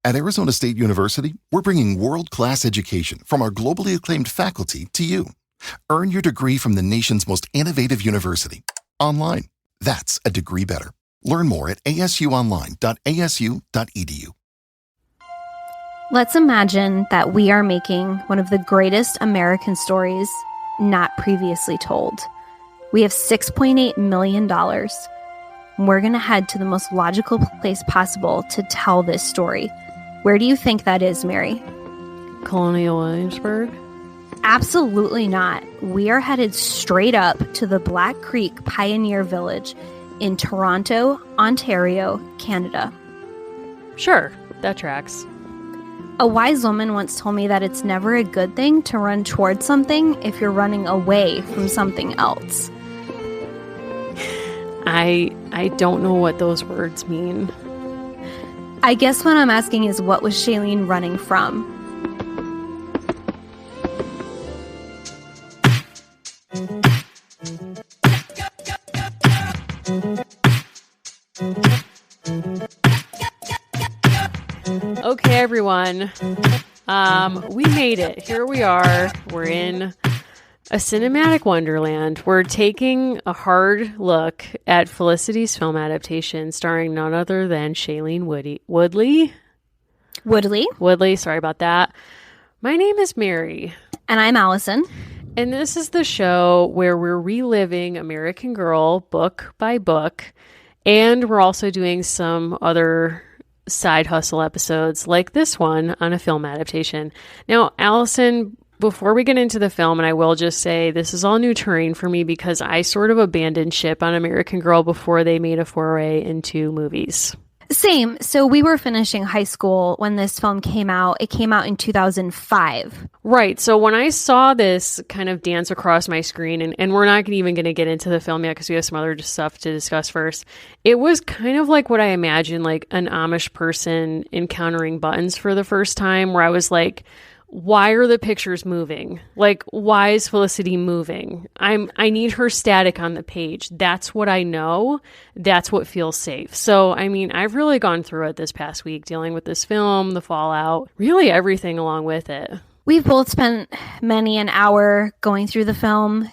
At Arizona State University, we're bringing world-class education from our globally acclaimed faculty to you. Earn your degree from the nation's most innovative university. Online. That's a degree better. Learn more at asuonline.asu.edu. Let's imagine that we are making one of the greatest American stories not previously told. We have $6.8 million. We're going to head to the most logical place possible to tell this story. Where do you think that is, Mary? Colonial Williamsburg? Absolutely not. We are headed straight up to the Black Creek Pioneer Village in Toronto, Ontario, Canada. Sure, that tracks. A wise woman once told me that it's never a good thing to run towards something if you're running away from something else. I don't know what those words mean. I guess what I'm asking is, what was Shailene running from? Okay, everyone. We made it. Here we are. We're in a cinematic wonderland. We're taking a hard look at Felicity's film adaptation starring none other than Shailene Woodley. Woodley, sorry about that. My name is Mary. And I'm Allison. And this is the show where we're reliving American Girl book by book. And we're also doing some other side hustle episodes like this one on a film adaptation. Now, Allison, before we get into the film, and I will just say this is all new terrain for me because I sort of abandoned ship on American Girl before they made a foray into movies. Same. So we were finishing high school when this film came out. It came out in 2005. Right. So when I saw this kind of dance across my screen, and we're not even going to get into the film yet because we have some other stuff to discuss first, it was kind of like what I imagined, like an Amish person encountering buttons for the first time, where I was like, why are the pictures moving? Like, why is Felicity moving? I need her static on the page. That's what I know. That's what feels safe. So, I mean, I've really gone through it this past week, dealing with this film, the fallout, really everything along with it. We've both spent many an hour going through the film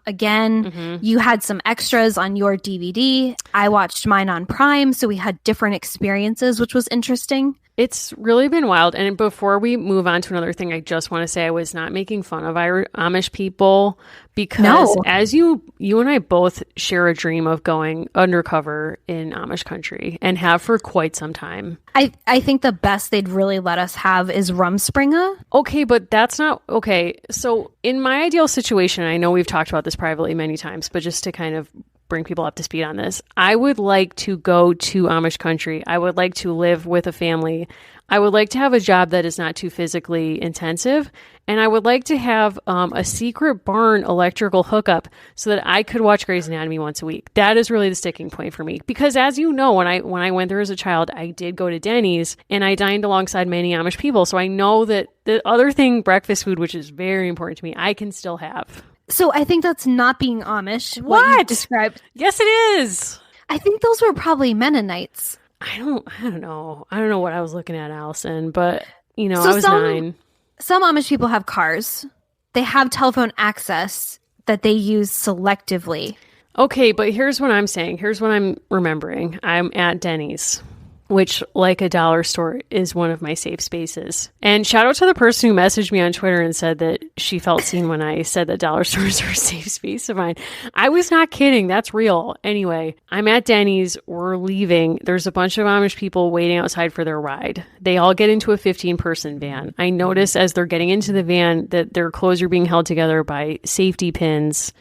again. Mm-hmm. You had some extras on your DVD. I watched mine on Prime, so we had different experiences, which was interesting. It's really been wild. And before we move on to another thing, I just want to say I was not making fun of Amish people because as you and I both share a dream of going undercover in Amish country and have for quite some time. I think the best they'd really let us have is Rumspringa. Okay, but that's not okay. So in my ideal situation, I know we've talked about this privately many times, but just to kind of bring people up to speed on this, I would like to go to Amish country. I would like to live with a family. I would like to have a job that is not too physically intensive. And I would like to have a secret barn electrical hookup so that I could watch Grey's Anatomy once a week. That is really the sticking point for me. Because as you know, when I went there as a child, I did go to Denny's and I dined alongside many Amish people. So I know that the other thing, breakfast food, which is very important to me, I can still have. So I think that's not being Amish. What you described? Yes, it is. I think those were probably Mennonites. I don't know. I don't know what I was looking at, Allison, but I was 9. Some Amish people have cars. They have telephone access that they use selectively. Okay, but here's what I'm saying. Here's what I'm remembering. I'm at Denny's, which, like a dollar store, is one of my safe spaces. And shout out to the person who messaged me on Twitter and said that she felt seen when I said that dollar stores are a safe space of mine. I was not kidding. That's real. Anyway, I'm at Denny's. We're leaving. There's a bunch of Amish people waiting outside for their ride. They all get into a 15-person van. I notice as they're getting into the van that their clothes are being held together by safety pins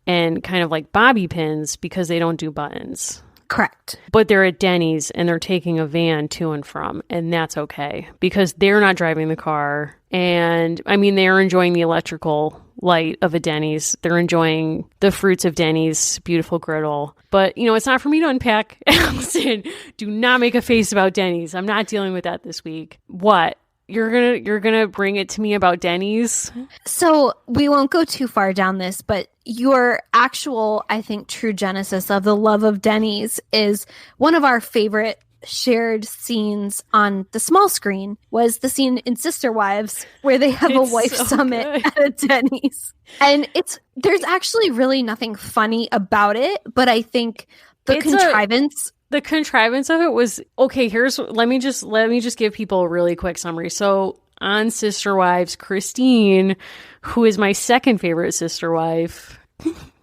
and kind of like bobby pins because they don't do buttons. Correct. But they're at Denny's and they're taking a van to and from, and that's okay because they're not driving the car. And I mean, they're enjoying the electrical light of a Denny's. They're enjoying the fruits of Denny's beautiful griddle. But, it's not for me to unpack. Allison, do not make a face about Denny's. I'm not dealing with that this week. What? You're gonna bring it to me about Denny's? So we won't go too far down this, but your actual, I think, true genesis of the love of Denny's is one of our favorite shared scenes on the small screen was the scene in Sister Wives where they have a wife summit at a Denny's. And there's actually really nothing funny about it, but I think the contrivance of it was okay. Let me just give people a really quick summary. So on Sister Wives, Christine, who is my second favorite sister wife,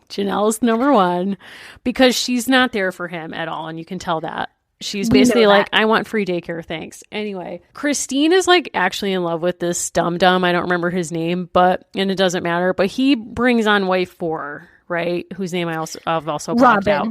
Janelle's number one, because she's not there for him at all, and you can tell that. She's basically like, I want free daycare, thanks. Anyway, Christine is like actually in love with this dum-dum. I don't remember his name, and it doesn't matter. But he brings on wife 4, right? Whose name I've also blocked out.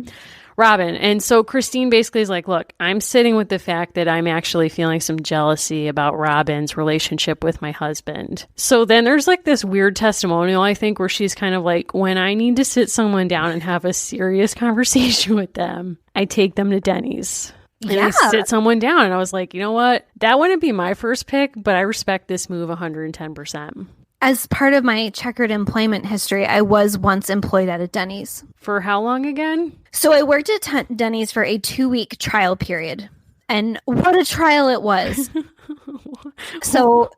Robin. And so Christine basically is like, look, I'm sitting with the fact that I'm actually feeling some jealousy about Robin's relationship with my husband. So then there's like this weird testimonial, I think, where she's kind of like, when I need to sit someone down and have a serious conversation with them, I take them to Denny's. And I sit someone down. And I was like, you know what? That wouldn't be my first pick, but I respect this move 110%. As part of my checkered employment history, I was once employed at a Denny's. For how long again? So I worked at Denny's for a 2-week trial period. And what a trial it was. So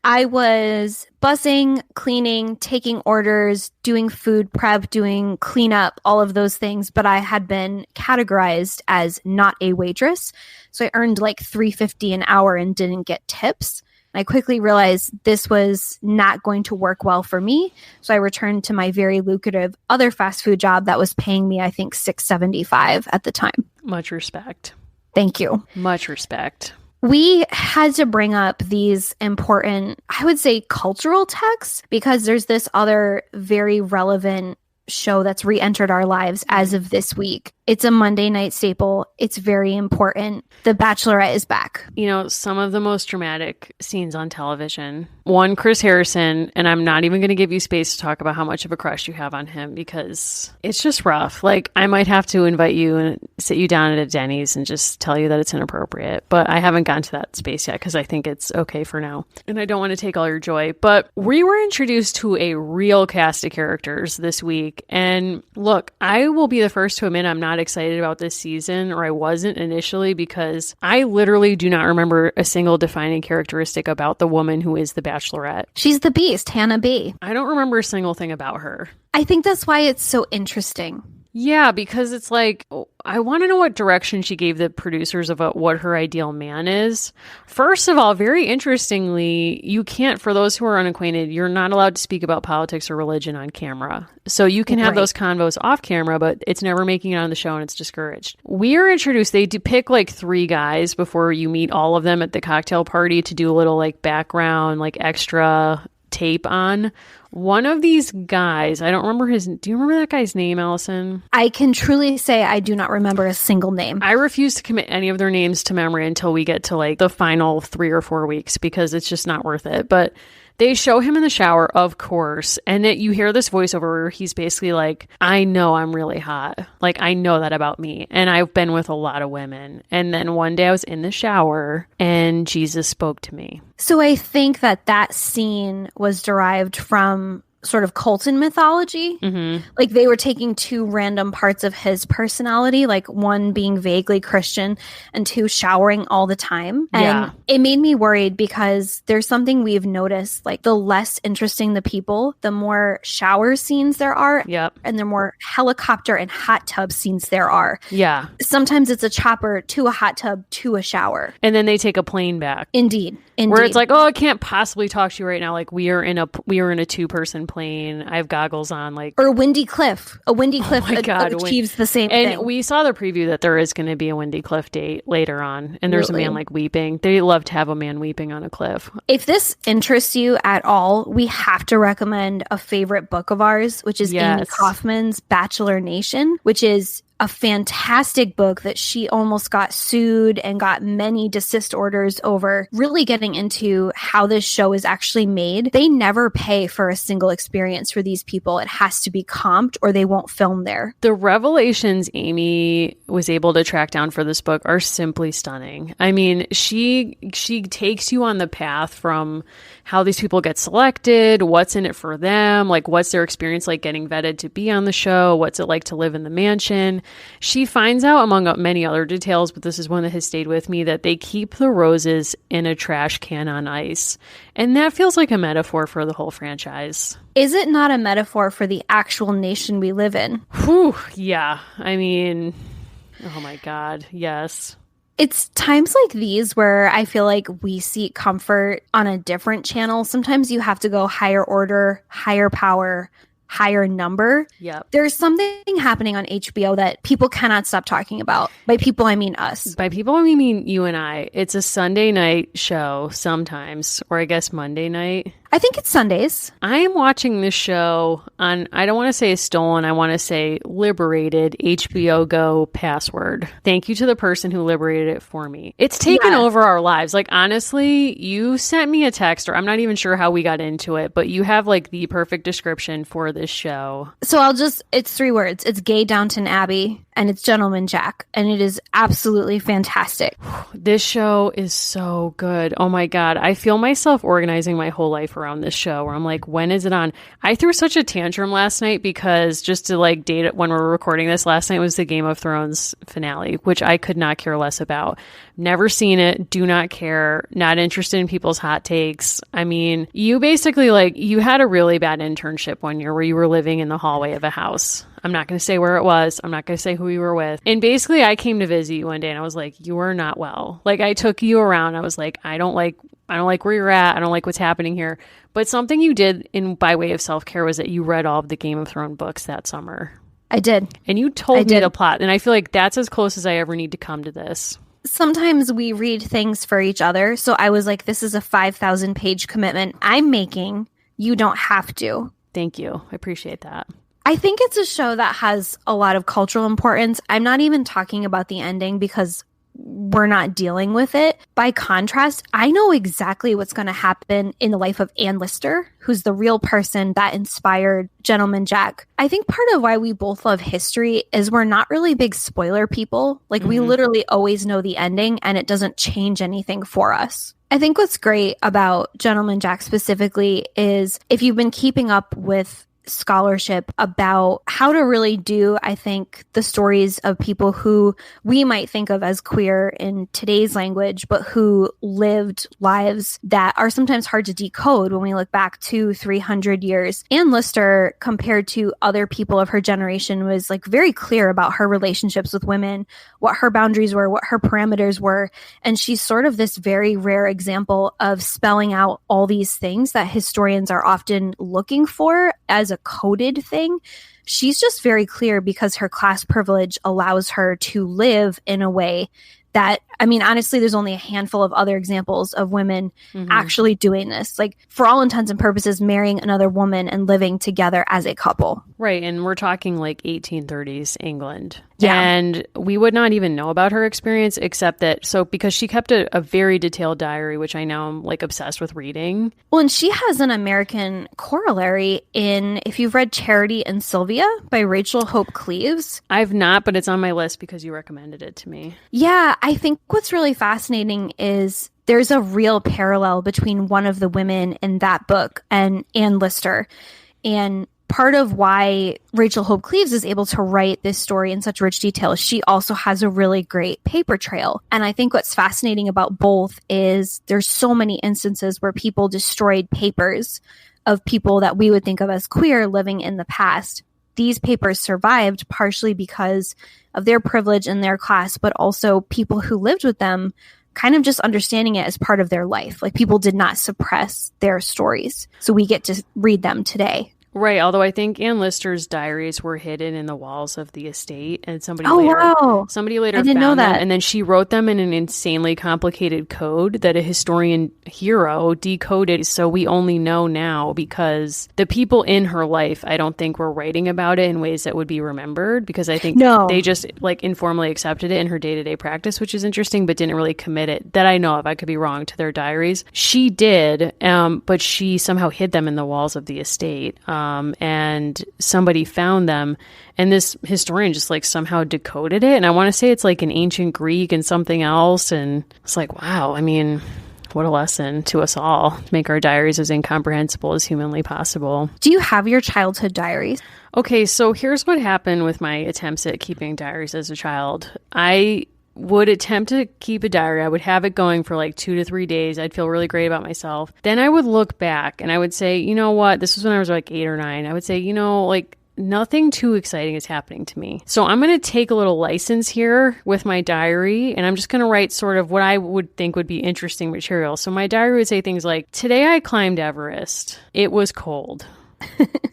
I was bussing, cleaning, taking orders, doing food prep, doing cleanup, all of those things. But I had been categorized as not a waitress. So I earned like $3.50 an hour and didn't get tips. I quickly realized this was not going to work well for me. So I returned to my very lucrative other fast food job that was paying me, I think, $6.75 at the time. Much respect. Thank you. Much respect. We had to bring up these important, I would say, cultural texts because there's this other very relevant show that's re-entered our lives as of this week. It's a Monday night staple. It's very important. The Bachelorette is back. You know, some of the most dramatic scenes on television. One, Chris Harrison, and I'm not even going to give you space to talk about how much of a crush you have on him because it's just rough. Like, I might have to invite you and sit you down at a Denny's and just tell you that it's inappropriate. But I haven't gotten to that space yet because I think it's okay for now. And I don't want to take all your joy. But we were introduced to a real cast of characters this week. And look, I will be the first to admit I'm not excited about this season, or I wasn't initially, because I literally do not remember a single defining characteristic about the woman who is the Bachelorette. She's the beast, Hannah B. I don't remember a single thing about her. I think that's why it's so interesting. Yeah, because it's like, I want to know what direction she gave the producers about what her ideal man is. First of all, very interestingly, you can't, for those who are unacquainted, you're not allowed to speak about politics or religion on camera. So you can have those convos off camera, but it's never making it on the show and it's discouraged. We are introduced, they do pick like 3 guys before you meet all of them at the cocktail party to do a little like background, like extra tape on. One of these guys, I don't remember do you remember that guy's name, Allison? I can truly say I do not remember a single name. I refuse to commit any of their names to memory until we get to like the final 3 or 4 weeks because it's just not worth it. But they show him in the shower, of course, and you hear this voiceover where he's basically like, I know I'm really hot. Like, I know that about me. And I've been with a lot of women. And then one day I was in the shower and Jesus spoke to me. So I think that scene was derived from sort of Colton mythology. Mm-hmm. Like they were taking 2 random parts of his personality, like one being vaguely Christian and 2 showering all the time. And it made me worried because there's something we've noticed, like the less interesting the people, the more shower scenes there are. Yep. And the more helicopter and hot tub scenes there are. Yeah. Sometimes it's a chopper to a hot tub to a shower. And then they take a plane back. Indeed. Where it's like, oh, I can't possibly talk to you right now. Like we are in a 2-person plane. I have goggles on, like, or a windy cliff. A windy cliff achieves the same thing. And we saw the preview that there is going to be a windy cliff date later on, and there's a man like weeping. They love to have a man weeping on a cliff. If this interests you at all, we have to recommend a favorite book of ours, which is Amy Kaufman's Bachelor Nation, which is a fantastic book that she almost got sued and got many desist orders over, really getting into how this show is actually made. They never pay for a single experience for these people. It has to be comped or they won't film there. The revelations Amy was able to track down for this book are simply stunning. I mean, she takes you on the path from how these people get selected, what's in it for them, like what's their experience like getting vetted to be on the show, what's it like to live in the mansion. She finds out, among many other details, but this is one that has stayed with me, that they keep the roses in a trash can on ice. And that feels like a metaphor for the whole franchise. Is it not a metaphor for the actual nation we live in? Whew, yeah. I mean, oh my God, yes. It's times like these where I feel like we seek comfort on a different channel. Sometimes you have to go higher order, higher power, higher number. Yep. There's something happening on HBO that people cannot stop talking about. By people, I mean us. By people, I mean you and I. It's a Sunday night show sometimes, or I guess Monday night. I think it's Sundays. I am watching this show on, I don't want to say stolen, I want to say liberated HBO Go password. Thank you to the person who liberated it for me. It's taken over our lives. Like, honestly, you sent me a text, or I'm not even sure how we got into it, but you have like the perfect description for this show. So it's 3 words. It's Gay Downton Abbey and it's Gentleman Jack. And it is absolutely fantastic. This show is so good. Oh my God. I feel myself organizing my whole life around this show where I'm like, when is it on? I threw such a tantrum last night because just to like date it when we're recording this, last night was the Game of Thrones finale, which I could not care less about. Never seen it. Do not care. Not interested in people's hot takes. I mean, you basically you had a really bad internship one year where you were living in the hallway of a house. I'm not going to say where it was. I'm not going to say who you were with. And basically, I came to visit you one day and I was like, you are not well. Like, I took you around. I was like, I don't like where you're at. I don't like what's happening here. But something you did by way of self-care was that you read all of the Game of Thrones books that summer. I did. And you told me the plot. And I feel like that's as close as I ever need to come to this. Sometimes we read things for each other. So I was like, this is a 5,000 page commitment I'm making. You don't have to. Thank you. I appreciate that. I think it's a show that has a lot of cultural importance. I'm not even talking about the ending because we're not dealing with it. By contrast, I know exactly what's going to happen in the life of Ann Lister, who's the real person that inspired Gentleman Jack. I think part of why we both love history is we're not really big spoiler people. Like, we literally always know the ending and it doesn't change anything for us. I think what's great about Gentleman Jack specifically is if you've been keeping up with scholarship about how to really do, I think, the stories of people who we might think of as queer in today's language, but who lived lives that are sometimes hard to decode when we look back 200-300 years. Ann Lister, compared to other people of her generation, was like very clear about her relationships with women, what her boundaries were, what her parameters were. And she's sort of this very rare example of spelling out all these things that historians are often looking for as a coded thing. She's just very clear because her class privilege allows her to live in a way that, I mean, honestly, there's only a handful of other examples of women actually doing this. Like, for all intents and purposes, marrying another woman and living together as a couple. Right. And we're talking like 1830s England. Yeah. And we would not even know about her experience except that, because she kept a very detailed diary, which I now am like obsessed with reading. Well, and she has an American corollary in, if you've read Charity and Sylvia by Rachel Hope Cleaves. I've not, but it's on my list because you recommended it to me. Yeah, I think what's really fascinating is there's a real parallel between one of the women in that book and Ann Lister. And part of why Rachel Hope Cleaves is able to write this story in such rich detail is she also has a really great paper trail. And I think what's fascinating about both is there's so many instances where people destroyed papers of people that we would think of as queer living in the past. These papers survived partially because of their privilege in their class, but also people who lived with them kind of just understanding it as part of their life. Like, people did not suppress their stories. So we get to read them today. Right, although I think Ann Lister's diaries were hidden in the walls of the estate, and somebody later I didn't know found them, that. and then she wrote them in an insanely complicated code that a historian hero decoded. So we only know now because the people in her life, I don't think, were writing about it in ways that would be remembered, because I think they just like informally accepted it in her day-to-day practice, which is interesting, but didn't really commit it, that I know of, I could be wrong, to their diaries. She did, but she somehow hid them in the walls of the estate. And somebody found them, and this historian just like somehow decoded it. And I want to say it's like an ancient Greek and something else. And it's like, wow, I mean, What a lesson to us all. Make our diaries as incomprehensible as humanly possible. Do you have your childhood diaries? Okay, so here's what happened with my attempts at keeping diaries as a child. I would attempt to keep a diary. I would have it going for like 2 to 3 days. I'd feel really great about myself. Then I would look back and I would say, you know what? This was when I was like 8 or 9. I would say, like nothing too exciting is happening to me. So I'm going to take a little license here with my diary and I'm just going to write sort of what I would think would be interesting material. So my diary would say things like, today I climbed Everest. It was cold.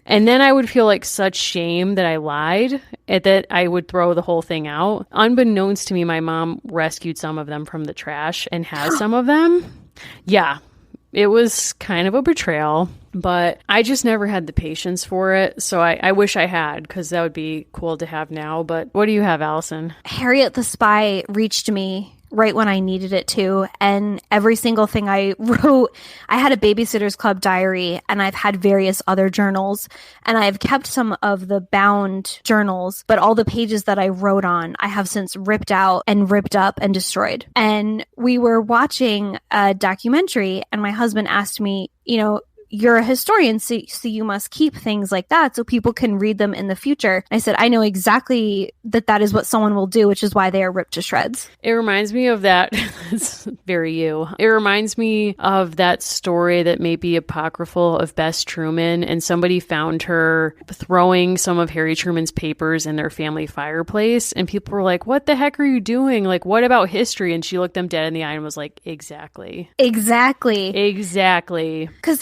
And then I would feel like such shame that I lied, and that I would throw the whole thing out. Unbeknownst to me, my mom rescued some of them from the trash and has some of them. Yeah, it was kind of a betrayal, but I just never had the patience for it. So I wish I had, because that would be cool to have now. But what do you have, Allison? Harriet the Spy reached me right when I needed it to. And every single thing I wrote, I had a Babysitter's Club diary and I've had various other journals and I've kept some of the bound journals, but all the pages that I wrote on, I have since ripped out and ripped up and destroyed. And we were watching a documentary and my husband asked me, you're a historian, so you must keep things like that so people can read them in the future. I said, I know exactly that is what someone will do, which is why they are ripped to shreds. It reminds me of that. It's very you. It reminds me of that story that may be apocryphal of Bess Truman, and somebody found her throwing some of Harry Truman's papers in their family fireplace. And people were like, what the heck are you doing? Like, what about history? And she looked them dead in the eye and was like, exactly. Because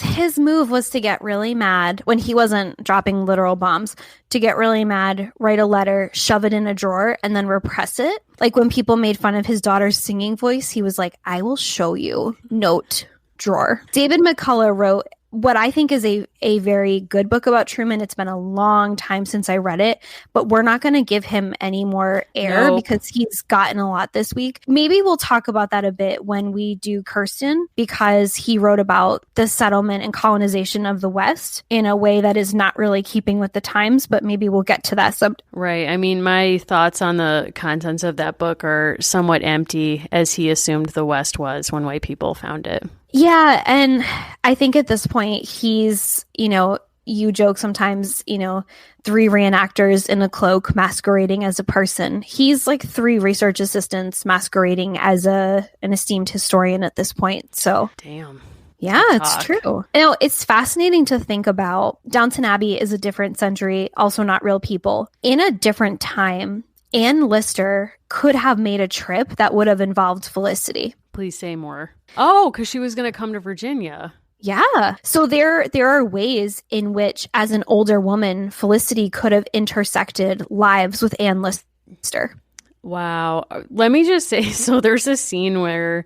his move was to get really mad when he wasn't dropping literal bombs, to get really mad, write a letter, shove it in a drawer, and then repress it. Like when people made fun of his daughter's singing voice, he was like, I will show you. Note, drawer. David McCullough wrote what I think is a very good book about Truman. It's been a long time since I read it, but we're not going to give him any more air because he's gotten a lot this week. Maybe we'll talk about that a bit when we do Kirsten, because he wrote about the settlement and colonization of the West in a way that is not really keeping with the times, but maybe we'll get to that subject. Right. I mean, my thoughts on the contents of that book are somewhat empty, as he assumed the West was when white people found it. Yeah. And I think at this point, he's, you joke sometimes, 3 reenactors in a cloak masquerading as a person. He's like 3 research assistants masquerading as an esteemed historian at this point. So, damn. Yeah, it's true. It's fascinating to think about. Downton Abbey is a different century, also not real people. In a different time, Anne Lister could have made a trip that would have involved Felicity. Please say more. Oh, because she was going to come to Virginia. Yeah. So there are ways in which, as an older woman, Felicity could have intersected lives with Anne Lister. Wow. Let me just say, so there's a scene where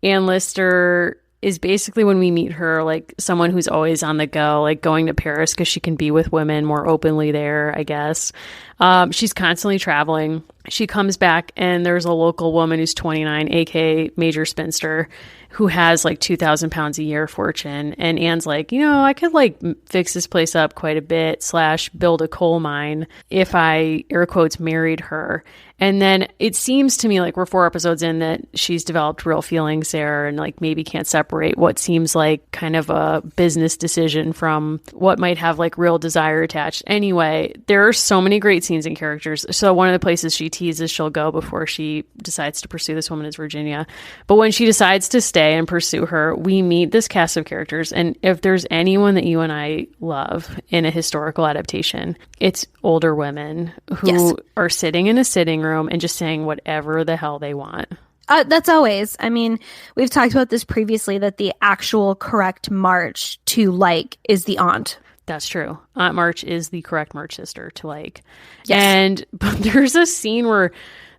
Anne Lister is basically, when we meet her, like someone who's always on the go, like going to Paris because she can be with women more openly there, I guess. She's constantly traveling. She comes back and there's a local woman who's 29, aka Major Spinster, who has like 2,000 pounds a year fortune. And Anne's like, I could like fix this place up quite a bit / build a coal mine if I, air quotes, married her. And then it seems to me like we're 4 episodes in that she's developed real feelings there and like maybe can't separate what seems like kind of a business decision from what might have like real desire attached. Anyway, there are so many great scenes and characters. So one of the places she teases she'll go before she decides to pursue this woman is Virginia. But when she decides to stay and pursue her, we meet this cast of characters. And if there's anyone that you and I love in a historical adaptation, it's older women who are sitting in a sitting room and just saying whatever the hell they want. That's always, I mean, we've talked about this previously, that the actual correct March to like is the aunt. That's true. Aunt March is the correct March sister to like. Yes. But there's a scene where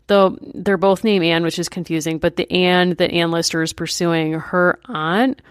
they're both named Anne, which is confusing, but the Anne that Anne Lister is pursuing, her aunt,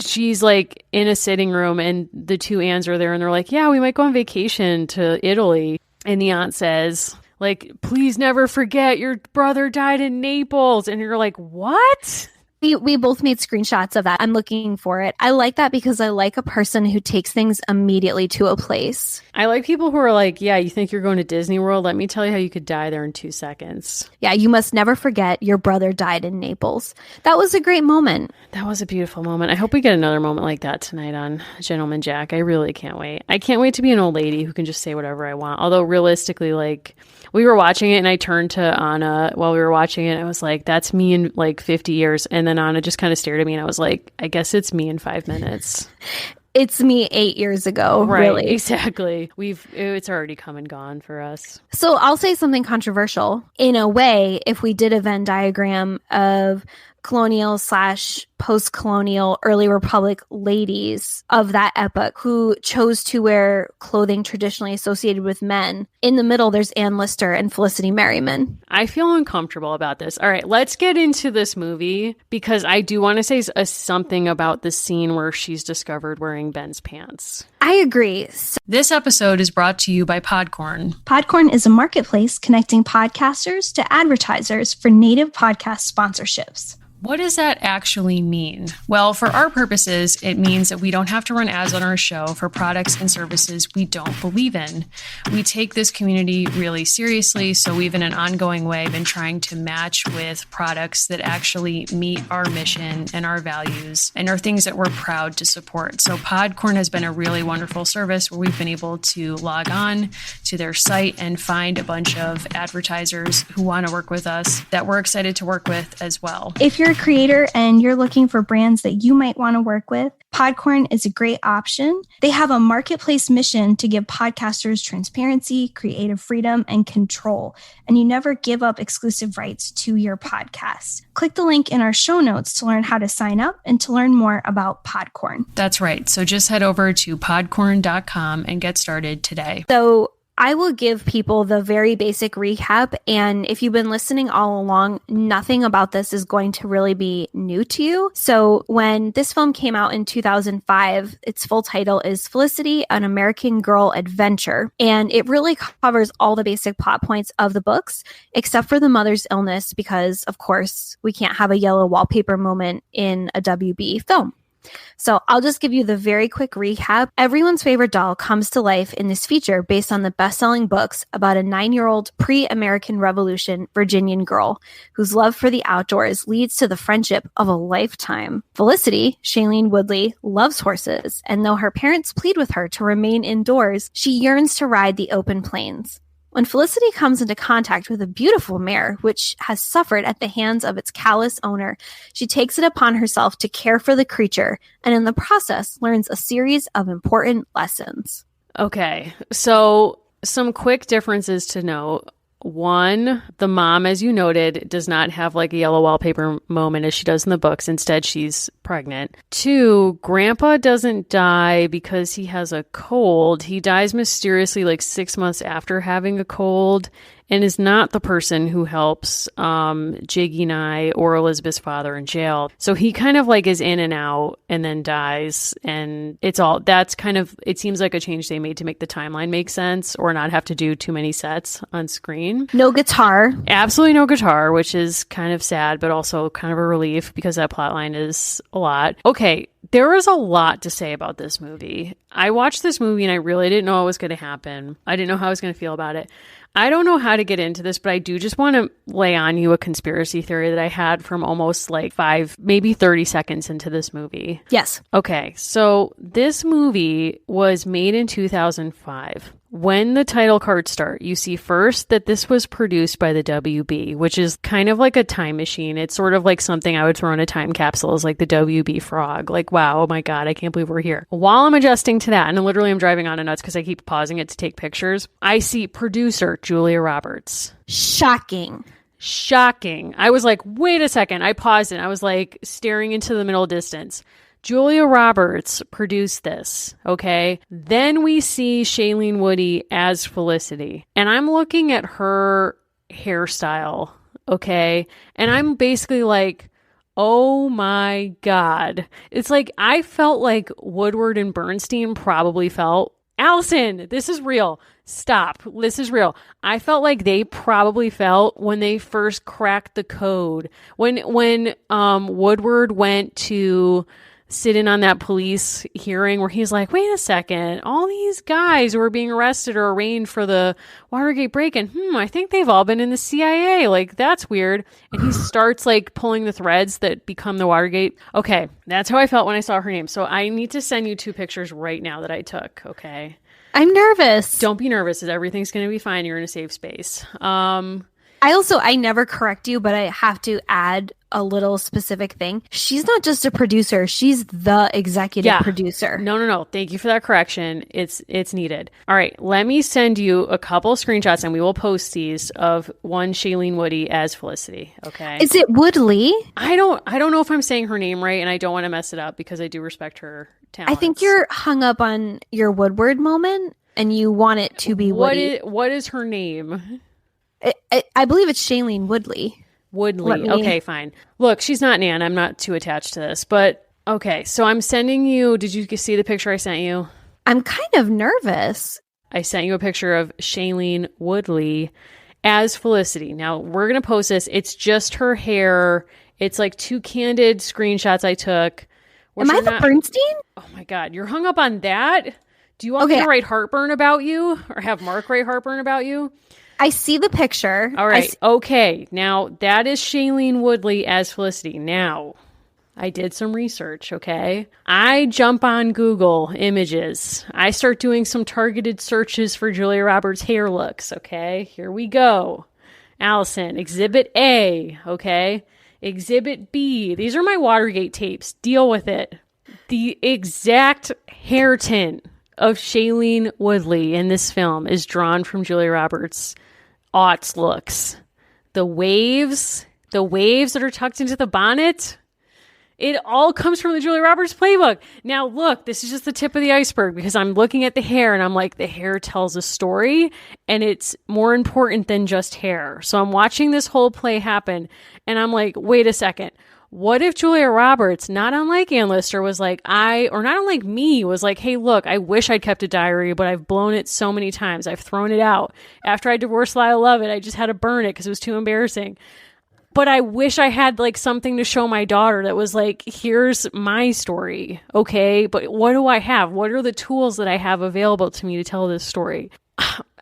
she's like in a sitting room and the 2 Annes are there and they're like, yeah, we might go on vacation to Italy. And the aunt says, like, please never forget your brother died in Naples. And you're like, what? We both made screenshots of that. I'm looking for it. I like that because I like a person who takes things immediately to a place. I like people who are like, yeah, you think you're going to Disney World? Let me tell you how you could die there in 2 seconds. Yeah, you must never forget your brother died in Naples. That was a great moment. That was a beautiful moment. I hope we get another moment like that tonight on Gentleman Jack. I really can't wait. I can't wait to be an old lady who can just say whatever I want. Although realistically, like, we were watching it and I turned to Anna while we were watching it. And I was like, that's me in like 50 years. And then Anna just kind of stared at me and I was like, I guess it's me in 5 minutes. It's me 8 years ago, right, really. Exactly. It's already come and gone for us. So I'll say something controversial. In a way, if we did a Venn diagram of colonial / post-colonial early republic ladies of that epoch who chose to wear clothing traditionally associated with men, in the middle there's Ann Lister and Felicity Merriman. I feel uncomfortable about this. All right, let's get into this movie because I do want to say something about the scene where she's discovered wearing Ben's pants. I agree. This episode is brought to you by Podcorn. Podcorn is a marketplace connecting podcasters to advertisers for native podcast sponsorships. What does that actually mean? Well, for our purposes, it means that we don't have to run ads on our show for products and services we don't believe in. We take this community really seriously, so we've in an ongoing way been trying to match with products that actually meet our mission and our values and are things that we're proud to support. So Podcorn has been a really wonderful service where we've been able to log on to their site and find a bunch of advertisers who want to work with us that we're excited to work with as well. If you're a creator and you're looking for brands that you might want to work with, Podcorn is a great option. They have a marketplace mission to give podcasters transparency, creative freedom, and control, and you never give up exclusive rights to your podcast. Click the link in our show notes to learn how to sign up and to learn more about Podcorn. That's right. So just head over to podcorn.com and get started today. So I will give people the very basic recap, and if you've been listening all along, nothing about this is going to really be new to you. So when this film came out in 2005, its full title is Felicity, An American Girl Adventure, and it really covers all the basic plot points of the books, except for the mother's illness, because, of course, we can't have a yellow wallpaper moment in a WB film. So I'll just give you the very quick recap. Everyone's favorite doll comes to life in this feature based on the best-selling books about a 9-year-old pre-American Revolution Virginian girl whose love for the outdoors leads to the friendship of a lifetime. Felicity, Shailene Woodley, loves horses, and though her parents plead with her to remain indoors, she yearns to ride the open plains. When Felicity comes into contact with a beautiful mare, which has suffered at the hands of its callous owner, she takes it upon herself to care for the creature, and in the process learns a series of important lessons. Okay, so some quick differences to note. One, the mom, as you noted, does not have like a yellow wallpaper moment as she does in the books. Instead, she's pregnant. Two, Grandpa doesn't die because he has a cold. He dies mysteriously like 6 months after having a cold and is not the person who helps Jiggy Nye or Elizabeth's father in jail. So he kind of like is in and out and then dies. And that's kind of, it seems like a change they made to make the timeline make sense or not have to do too many sets on screen. No guitar. Absolutely no guitar, which is kind of sad, but also kind of a relief because that plotline is a lot. Okay, there is a lot to say about this movie. I watched this movie and I really didn't know what was going to happen. I didn't know how I was going to feel about it. I don't know how to get into this, but I do just want to lay on you a conspiracy theory that I had from almost like 5, maybe 30 seconds into this movie. Yes. Okay, so this movie was made in 2005. When the title cards start, you see first that this was produced by the WB, which is kind of like a time machine. It's sort of like something I would throw in a time capsule, is like the WB frog. Like, wow, oh my God, I can't believe we're here. While I'm adjusting to that, and literally I'm driving on a nuts because I keep pausing it to take pictures, I see producer Julia Roberts. Shocking. I was like, wait a second. I paused it. I was like staring into the middle distance. Julia Roberts produced this, okay? Then we see Shailene Woodley as Felicity. And I'm looking at her hairstyle, okay? And I'm basically like, oh my God. It's like I felt like Woodward and Bernstein probably felt Allison, this is real. Stop. This is real. I felt like they probably felt when they first cracked the code. When Woodward went to sit in on that police hearing where he's like, wait a second, all these guys who are being arrested or arraigned for the Watergate break-in, I think they've all been in the CIA. Like, that's weird. And he starts like pulling the threads that become the Watergate. Okay, that's how I felt when I saw her name. So I need to send you 2 pictures right now that I took, okay? I'm nervous. Don't be nervous. Everything's going to be fine. You're in a safe space. I never correct you, but I have to add a little specific thing. She's not just a producer. She's the executive producer. No. Thank you for that correction. It's needed. All right. Let me send you a couple screenshots and we will post these of one Shailene Woodley as Felicity. Okay. Is it Woodley? I don't know if I'm saying her name right and I don't want to mess it up because I do respect her talents. I think you're hung up on your Woodward moment and you want it to be Woody. What is her name? I believe it's Shailene Woodley. Okay, fine. Look, she's not Nan. I'm not too attached to this. But, okay, so I'm sending you... Did you see the picture I sent you? I'm kind of nervous. I sent you a picture of Shailene Woodley as Felicity. Now, we're going to post this. It's just her hair. It's like 2 candid screenshots I took. Am I the Bernstein? Oh, my God. You're hung up on that? Do you want me to write heartburn about you? Or have Mark write heartburn about you? I see the picture. All right. Okay. Now, that is Shailene Woodley as Felicity. Now, I did some research, okay? I jump on Google Images. I start doing some targeted searches for Julia Roberts' hair looks, okay? Here we go. Allison, Exhibit A, okay? Exhibit B. These are my Watergate tapes. Deal with it. The exact hair tint of Shailene Woodley in this film is drawn from Julia Roberts' aughts looks. The waves that are tucked into the bonnet, it all comes from the Julia Roberts playbook. Now, look, this is just the tip of the iceberg because I'm looking at the hair and I'm like, the hair tells a story and it's more important than just hair. So I'm watching this whole play happen and I'm like, wait a second. What if Julia Roberts, not unlike Ann Lister, was like, not unlike me, was like, hey, look, I wish I'd kept a diary, but I've blown it so many times. I've thrown it out. After I divorced Lyle Lovett, I just had to burn it because it was too embarrassing. But I wish I had like something to show my daughter that was like, here's my story. Okay. But what do I have? What are the tools that I have available to me to tell this story?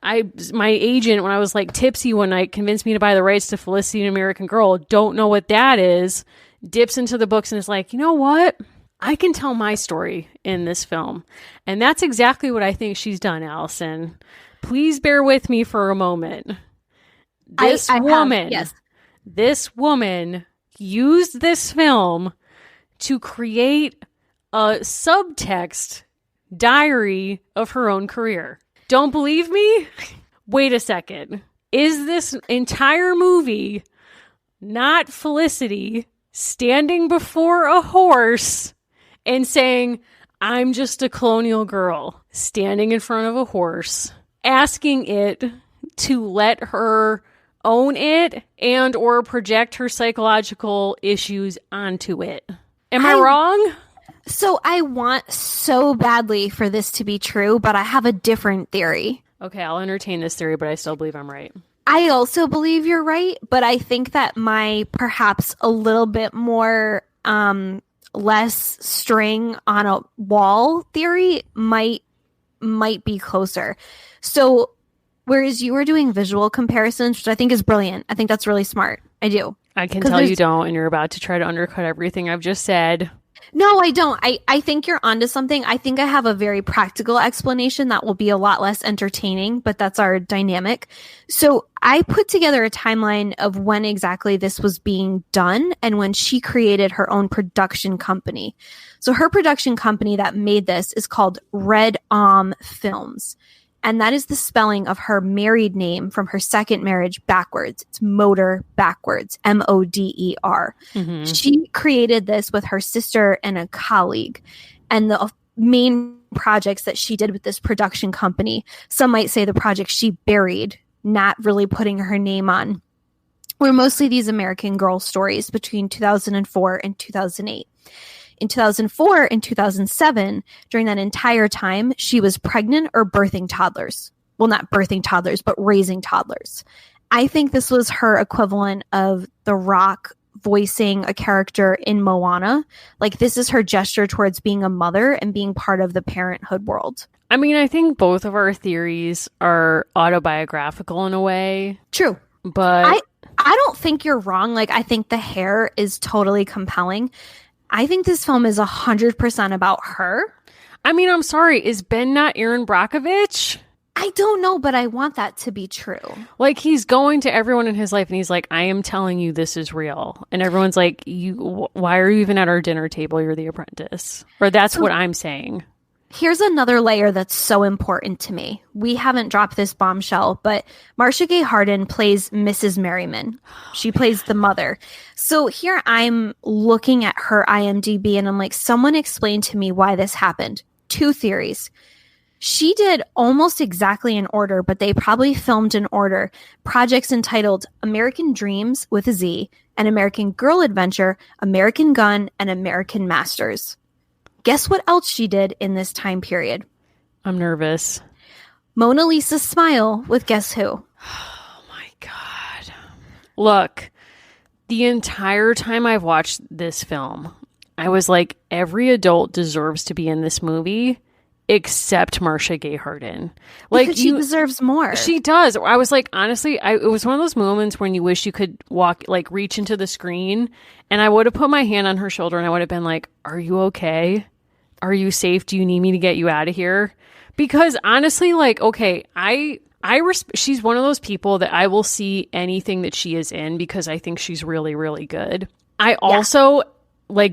My agent, when I was like tipsy one night, convinced me to buy the rights to Felicity and American Girl. Don't know what that is. Dips into the books and is like, you know what? I can tell my story in this film. And that's exactly what I think she's done, Allison. Please bear with me for a moment. This woman used this film to create a subtext diary of her own career. Don't believe me? Wait a second. Is this entire movie not Felicity standing before a horse and saying, I'm just a colonial girl, standing in front of a horse, asking it to let her own it and or project her psychological issues onto it? Am I wrong? So I want so badly for this to be true, but I have a different theory. Okay, I'll entertain this theory, but I still believe I'm right. I also believe you're right, but I think that my perhaps a little bit more less string on a wall theory might be closer. So whereas you were doing visual comparisons, which I think is brilliant. I think that's really smart. I do. I can tell you don't, and you're about to try to undercut everything I've just said. No, I don't. I think you're onto something. I think I have a very practical explanation that will be a lot less entertaining, but that's our dynamic. So I put together a timeline of when exactly this was being done and when she created her own production company. So her production company that made this is called Red Om Films. And that is the spelling of her married name from her second marriage backwards. It's Moder backwards, Moder. Mm-hmm. She created this with her sister and a colleague. And the main projects that she did with this production company, some might say the projects she buried, not really putting her name on, were mostly these American Girl stories between 2004 and 2008. In 2004 and 2007, during that entire time, she was pregnant or birthing toddlers. Well, not birthing toddlers, but raising toddlers. I think this was her equivalent of The Rock voicing a character in Moana. Like, this is her gesture towards being a mother and being part of the parenthood world. I mean, I think both of our theories are autobiographical in a way. True. But I don't think you're wrong. Like, I think the hair is totally compelling. I think this film is 100% about her. I mean, I'm sorry. Is Ben not Aaron Brockovich? I don't know, but I want that to be true. Like, he's going to everyone in his life and he's like, I am telling you this is real. And everyone's like, why are you even at our dinner table? You're the apprentice. Or that's what I'm saying. Here's another layer that's so important to me. We haven't dropped this bombshell, but Marcia Gay Harden plays Mrs. Merriman. She plays the mother. So here I'm looking at her IMDb and I'm like, someone explain to me why this happened. 2 theories. She did almost exactly in order, but they probably filmed in order. Projects entitled American Dreams with a Z, and American Girl Adventure, American Gun, and American Masters. Guess what else she did in this time period? I'm nervous. Mona Lisa Smile with guess who? Oh my God. Look, the entire time I've watched this film, I was like, every adult deserves to be in this movie except Marcia Gay Harden. Like, because she deserves more. She does. I was like, honestly, it was one of those moments when you wish you could reach into the screen, and I would have put my hand on her shoulder and I would have been like, are you okay? Are you safe? Do you need me to get you out of here? Because honestly, like, okay, she's one of those people that I will see anything that she is in because I think she's really, really good. I also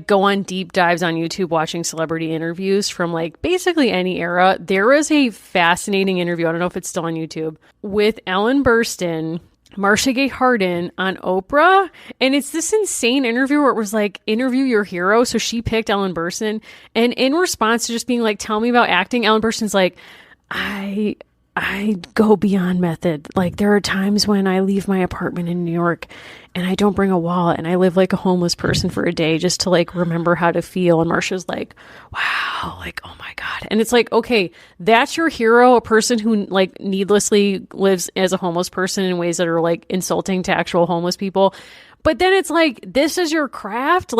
go on deep dives on YouTube watching celebrity interviews from basically any era. There is a fascinating interview, I don't know if it's still on YouTube, with Ellen Burstyn, Marcia Gay Harden on Oprah. And it's this insane interview where it was like, interview your hero. So she picked Ellen Burstyn. And in response to just being like, tell me about acting, Ellen Burstyn's like, I go beyond method. Like, there are times when I leave my apartment in New York and I don't bring a wallet and I live like a homeless person for a day just to remember how to feel. And Marcia's like, wow, oh my God. And it's like, okay, that's your hero, a person who needlessly lives as a homeless person in ways that are insulting to actual homeless people. But then it's like, this is your craft.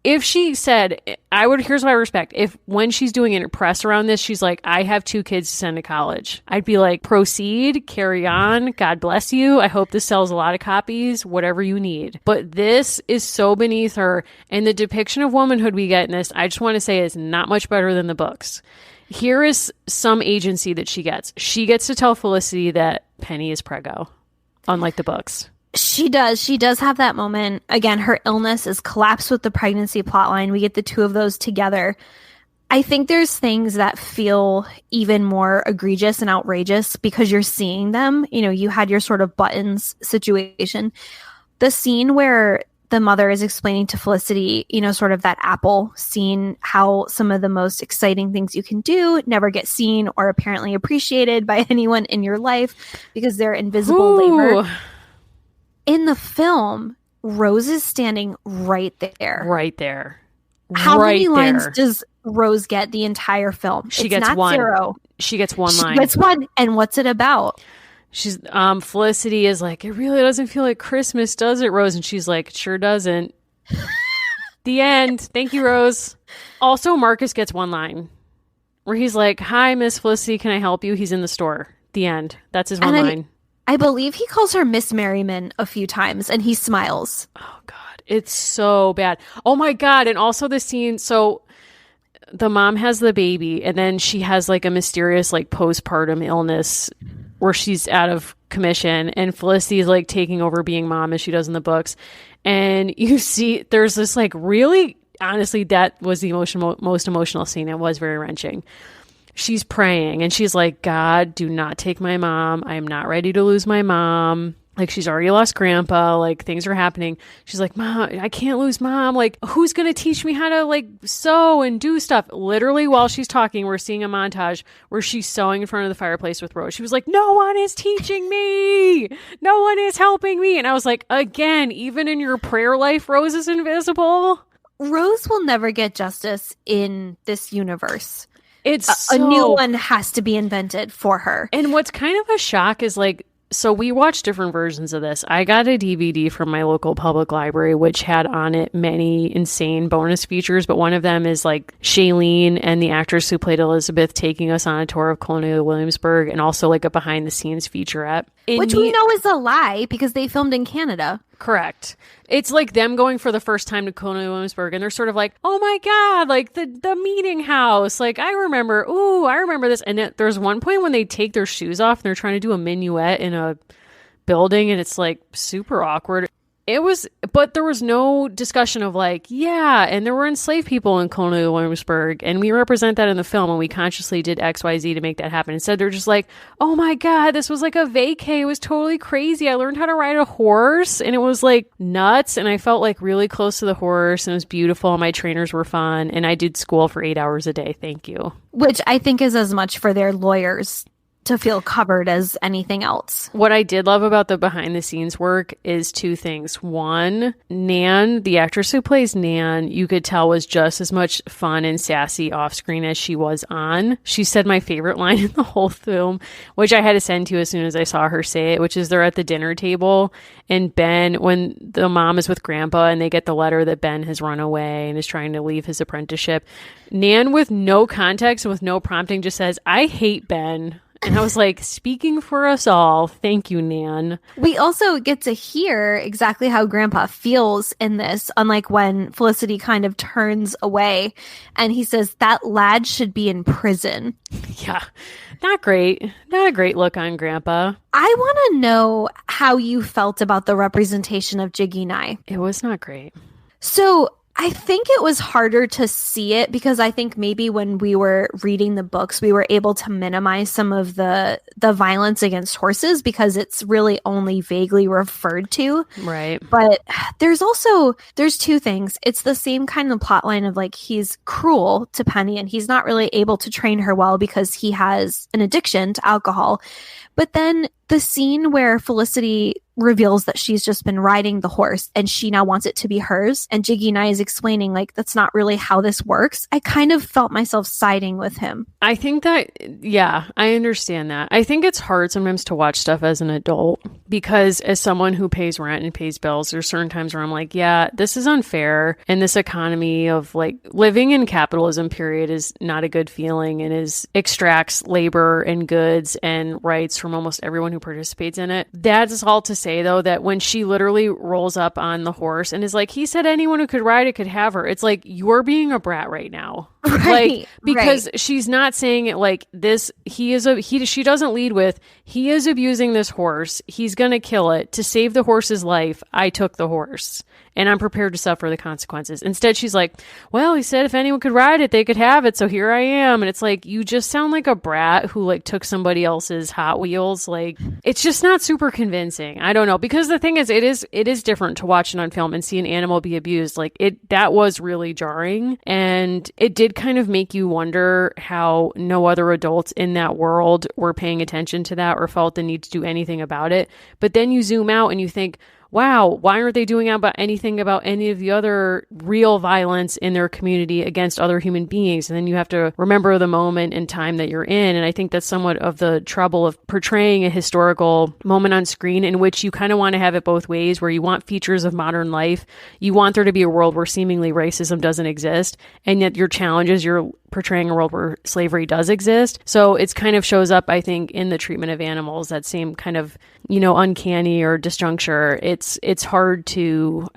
If she said, here's what I respect. If when she's doing a press around this, she's like, I have 2 kids to send to college, I'd be like, proceed, carry on. God bless you. I hope this sells a lot of copies, whatever you need. But this is so beneath her. And the depiction of womanhood we get in this, I just want to say, is not much better than the books. Here is some agency that she gets. She gets to tell Felicity that Penny is preggo, unlike the books. She does. She does have that moment. Again, her illness is collapsed with the pregnancy plotline. We get the 2 of those together. I think there's things that feel even more egregious and outrageous because you're seeing them. You know, you had your sort of buttons situation. The scene where the mother is explaining to Felicity, sort of that Apple scene, how some of the most exciting things you can do never get seen or apparently appreciated by anyone in your life because they're invisible labor. In the film, Rose is standing right there. Right there. How many lines does Rose get the entire film? She gets not 1. 0. She gets 1 line. She gets 1. And what's it about? She's Felicity is like, it really doesn't feel like Christmas, does it, Rose? And she's like, it sure doesn't. The end. Thank you, Rose. Also, Marcus gets 1 line where he's like, hi, Miss Felicity, can I help you? He's in the store. The end. That's his 1 line. I believe he calls her Miss Merriman a few times and he smiles. Oh God, it's so bad. Oh my God. And also the scene. So the mom has the baby and then she has a mysterious postpartum illness where she's out of commission and Felicity is taking over being mom as she does in the books. And you see there's this really, honestly, that was the most emotional scene. It was very wrenching. She's praying and she's like, God, do not take my mom. I am not ready to lose my mom. She's already lost grandpa. Things are happening. She's like, Mom, I can't lose mom. Who's going to teach me how to sew and do stuff? Literally while she's talking, we're seeing a montage where she's sewing in front of the fireplace with Rose. She was like, no one is teaching me. No one is helping me. And I was like, again, even in your prayer life, Rose is invisible. Rose will never get justice in this universe. It's a new one has to be invented for her. And what's kind of a shock is like, so we watched different versions of this. I got a DVD from my local public library, which had on it many insane bonus features. But one of them is like Shailene and the actress who played Elizabeth taking us on a tour of Colonial Williamsburg, and also like a behind the scenes featurette. Which we know is a lie because they filmed in Canada. Correct. It's like them going for the first time to Colonial Williamsburg, and they're sort of like, oh my God, like the meeting house. Like, I remember this. And there's one point when they take their shoes off and they're trying to do a minuet in a building, and it's like super awkward. But there was no discussion of like, yeah, and there were enslaved people in Colonial Williamsburg, and we represent that in the film, and we consciously did XYZ to make that happen. Instead, they're just like, oh my God, this was like a vacay. It was totally crazy. I learned how to ride a horse, and it was like nuts, and I felt like really close to the horse, and it was beautiful, and my trainers were fun, and I did school for 8 hours a day. Thank you. Which I think is as much for their lawyers to feel covered as anything else. What I did love about the behind the scenes work is two things. One, Nan, the actress who plays Nan, you could tell was just as much fun and sassy off screen as she was on. She said my favorite line in the whole film, which I had to send to you as soon as I saw her say it, which is they're at the dinner table, and Ben, when the mom is with Grandpa and they get the letter that Ben has run away and is trying to leave his apprenticeship, Nan, with no context and with no prompting, just says, I hate Ben. And I was like, speaking for us all, thank you, Nan. We also get to hear exactly how Grandpa feels in this, unlike when Felicity kind of turns away and he says, that lad should be in prison. Yeah, not great. Not a great look on Grandpa. I want to know how you felt about the representation of Jiggy Nye. It was not great. So I think it was harder to see it because I think maybe when we were reading the books, we were able to minimize some of the violence against horses because it's really only vaguely referred to. Right. But there's two things. It's the same kind of plot line of like, he's cruel to Penny and he's not really able to train her well because he has an addiction to alcohol. But then the scene where Felicity reveals that she's just been riding the horse and she now wants it to be hers, and Jiggy Nye is explaining like that's not really how this works, I kind of felt myself siding with him. I think that, yeah, I understand that. I think it's hard sometimes to watch stuff as an adult because as someone who pays rent and pays bills, there's certain times where I'm like, yeah, this is unfair, and this economy of like living in capitalism period is not a good feeling and extracts labor and goods and rights from almost everyone who participates in it. That's all to say, though, that when she literally rolls up on the horse and is like, he said anyone who could ride it could have her. It's like, you're being a brat right now. Right, like, because she's not saying it like this. She doesn't lead with, he is abusing this horse. He's going to kill it. To save the horse's life, I took the horse and I'm prepared to suffer the consequences. Instead, she's like, well, he said if anyone could ride it, they could have it. So here I am. And it's like, you just sound like a brat who like took somebody else's Hot Wheels. Like, it's just not super convincing. I don't know. Because the thing is, it is different to watch it on film and see an animal be abused. Like that was really jarring. And it did kind of make you wonder how no other adults in that world were paying attention to that or felt the need to do anything about it. But then you zoom out and you think, wow, why aren't they doing anything about any of the other real violence in their community against other human beings? And then you have to remember the moment in time that you're in. And I think that's somewhat of the trouble of portraying a historical moment on screen in which you kind of want to have it both ways, where you want features of modern life. You want there to be a world where seemingly racism doesn't exist. And yet your challenge is you're portraying a world where slavery does exist. So it's kind of shows up, I think, in the treatment of animals, that same kind of, uncanny or disjuncture. It's hard to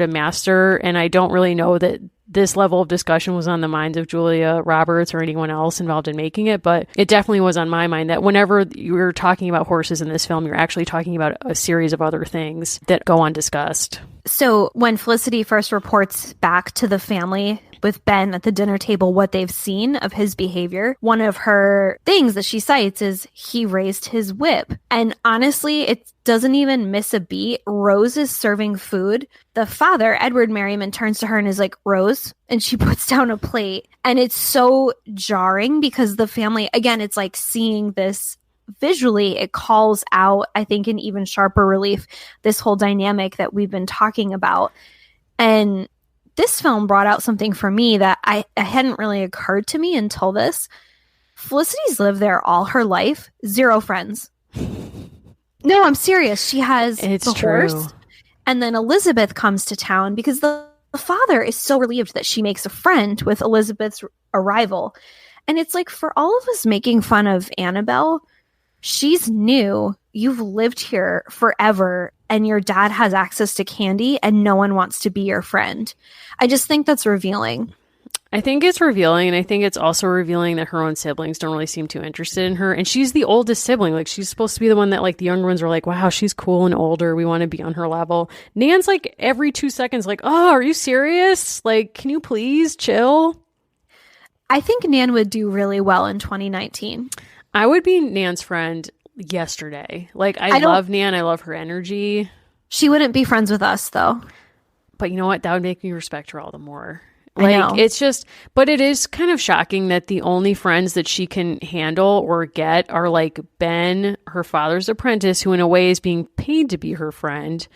master. And I don't really know that this level of discussion was on the minds of Julia Roberts or anyone else involved in making it, but it definitely was on my mind that whenever you're talking about horses in this film, you're actually talking about a series of other things that go undiscussed. So when Felicity first reports back to the family with Ben at the dinner table what they've seen of his behavior, one of her things that she cites is he raised his whip. And honestly, it doesn't even miss a beat. Rose is serving food. The father, Edward Merriman, turns to her and is like, Rose, and she puts down a plate. And it's so jarring because the family, again, it's like seeing this visually, it calls out, I think, in even sharper relief, this whole dynamic that we've been talking about. And this film brought out something for me that I hadn't really occurred to me until this. Felicity's lived there all her life. 0 friends. No, I'm serious. She has the horse. And then Elizabeth comes to town because the father is so relieved that she makes a friend with Elizabeth's arrival. And it's like, for all of us making fun of Annabelle, she's new. You've lived here forever, and your dad has access to candy, and no one wants to be your friend. I just think that's revealing. I think it's revealing, and I think it's also revealing that her own siblings don't really seem too interested in her. And she's the oldest sibling. Like, she's supposed to be the one that, like, the younger ones are like, wow, she's cool and older. We want to be on her level. Nan's, like, every 2 seconds, like, oh, are you serious? Like, can you please chill? I think Nan would do really well in 2019. I would be Nan's friend yesterday. Like, I love Nan. I love her energy. She wouldn't be friends with us, though. But you know what? That would make me respect her all the more. I know. It's just, but it is kind of shocking that the only friends that she can handle or get are like Ben, her father's apprentice, who in a way is being paid to be her friend.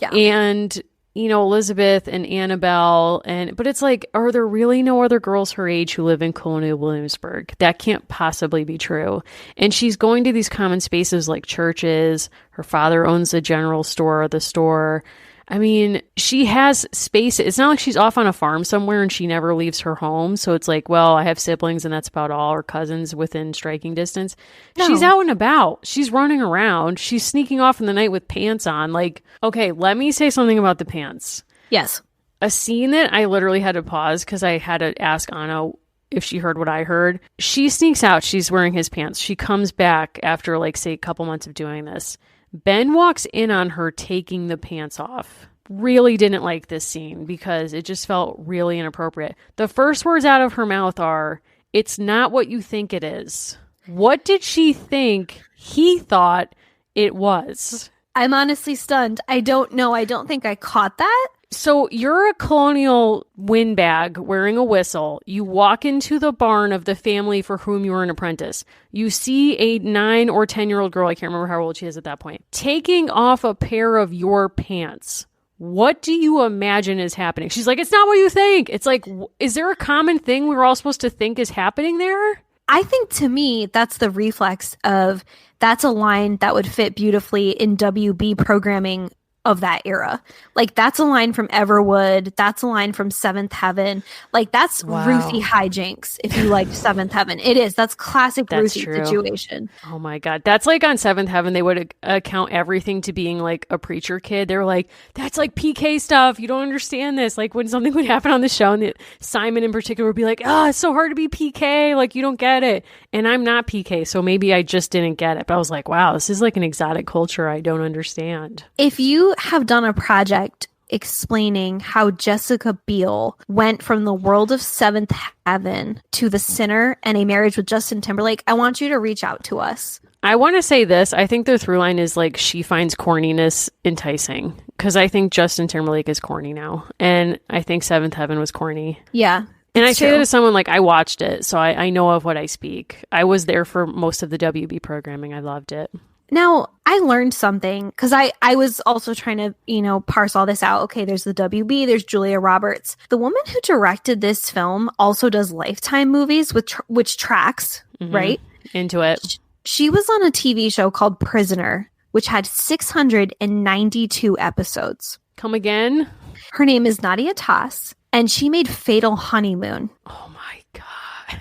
Yeah. And, you know, Elizabeth and Annabelle. But it's like, are there really no other girls her age who live in Colonial Williamsburg? That can't possibly be true. And she's going to these common spaces like churches. Her father owns the general store or the store. I mean, she has space. It's not like she's off on a farm somewhere and she never leaves her home. So it's like, well, I have siblings and that's about all, or cousins within striking distance. No. She's out and about. She's running around. She's sneaking off in the night with pants on. Like, okay, let me say something about the pants. Yes. A scene that I literally had to pause because I had to ask Anna if she heard what I heard. She sneaks out. She's wearing his pants. She comes back after, like, say, a couple months of doing this. Ben walks in on her taking the pants off. Really didn't like this scene because it just felt really inappropriate. The first words out of her mouth are, "It's not what you think it is." What did she think he thought it was? I'm honestly stunned. I don't know. I don't think I caught that. So you're a colonial windbag wearing a whistle. You walk into the barn of the family for whom you are an apprentice. You see a 9 or 10-year-old girl, I can't remember how old she is at that point, taking off a pair of your pants. What do you imagine is happening? She's like, it's not what you think. It's like, is there a common thing we're all supposed to think is happening there? I think, to me, that's the reflex of, that's a line that would fit beautifully in WB programming of that era. Like, that's a line from Everwood. That's a line from Seventh Heaven. Like, that's Ruthie hijinks, if you like Seventh Heaven. It is. That's classic Ruthie situation. Oh my God. That's like on Seventh Heaven, they would account everything to being like a preacher kid. They were like, that's like PK stuff. You don't understand this. Like, when something would happen on the show, and Simon in particular would be like, oh, it's so hard to be PK. Like, you don't get it. And I'm not PK, so maybe I just didn't get it. But I was like, wow, this is like an exotic culture I don't understand. If you have done a project explaining how Jessica Biel went from the world of Seventh Heaven to The Sinner and A Marriage with Justin Timberlake, I want you to reach out to us. I want to say this. I think the through line is like, she finds corniness enticing, because I think Justin Timberlake is corny now. And I think Seventh Heaven was corny. Yeah. And I say that as someone, like, I watched it, so I know of what I speak. I was there for most of the WB programming. I loved it. Now, I learned something, because I was also trying to, parse all this out. Okay, there's the WB, there's Julia Roberts. The woman who directed this film also does Lifetime movies, which tracks, right? Into it. She was on a TV show called Prisoner, which had 692 episodes. Come again? Her name is Nadia Tass, and she made Fatal Honeymoon. Oh my God.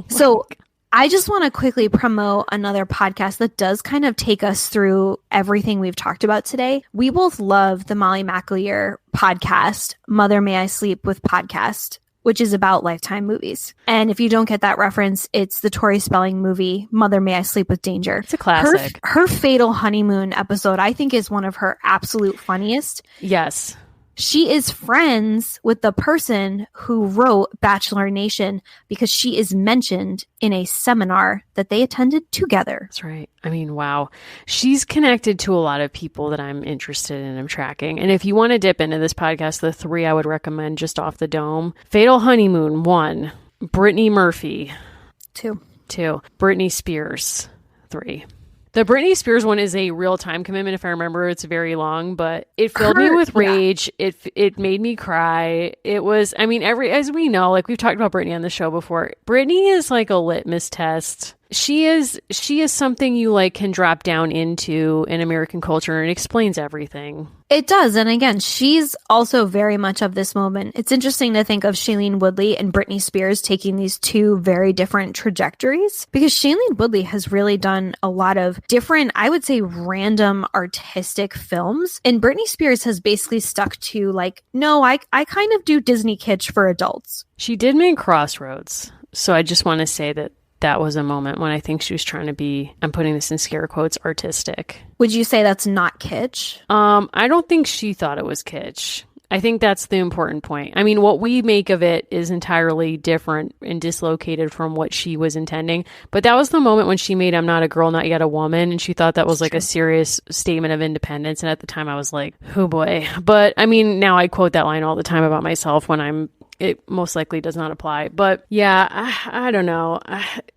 God. I just want to quickly promote another podcast that does kind of take us through everything we've talked about today. We both love the Molly McAleer podcast, Mother May I Sleep With podcast, which is about Lifetime movies. And if you don't get that reference, it's the Tori Spelling movie, Mother May I Sleep With Danger. It's a classic. Her Fatal Honeymoon episode, I think, is one of her absolute funniest. Yes. She is friends with the person who wrote Bachelor Nation because she is mentioned in a seminar that they attended together. That's right. I mean, wow. She's connected to a lot of people that I'm interested in and tracking. And if you want to dip into this podcast, the 3 I would recommend just off the dome: Fatal Honeymoon, 1. Brittany Murphy, 2. Britney Spears, 3. The Britney Spears one is a real time commitment. If I remember, it's very long, but it filled me with rage. Yeah. It made me cry. It was, I mean, as we know, like we've talked about Britney on the show before, Britney is like a litmus test. She is something you like can drop down into in American culture, and it explains everything. It does. And again, she's also very much of this moment. It's interesting to think of Shailene Woodley and Britney Spears taking these two very different trajectories, because Shailene Woodley has really done a lot of different, I would say, random artistic films. And Britney Spears has basically stuck to like, no, I kind of do Disney kitsch for adults. She did make Crossroads. So I just want to say that was a moment when I think she was trying to be, I'm putting this in scare quotes, artistic. Would you say that's not kitsch? I don't think she thought it was kitsch. I think that's the important point. I mean, what we make of it is entirely different and dislocated from what she was intending. But that was the moment when she made I'm Not a Girl, Not Yet a Woman. And she thought that was like a serious statement of independence. And at the time I was like, oh boy. But I mean, now I quote that line all the time about myself when it most likely does not apply. But yeah, I don't know.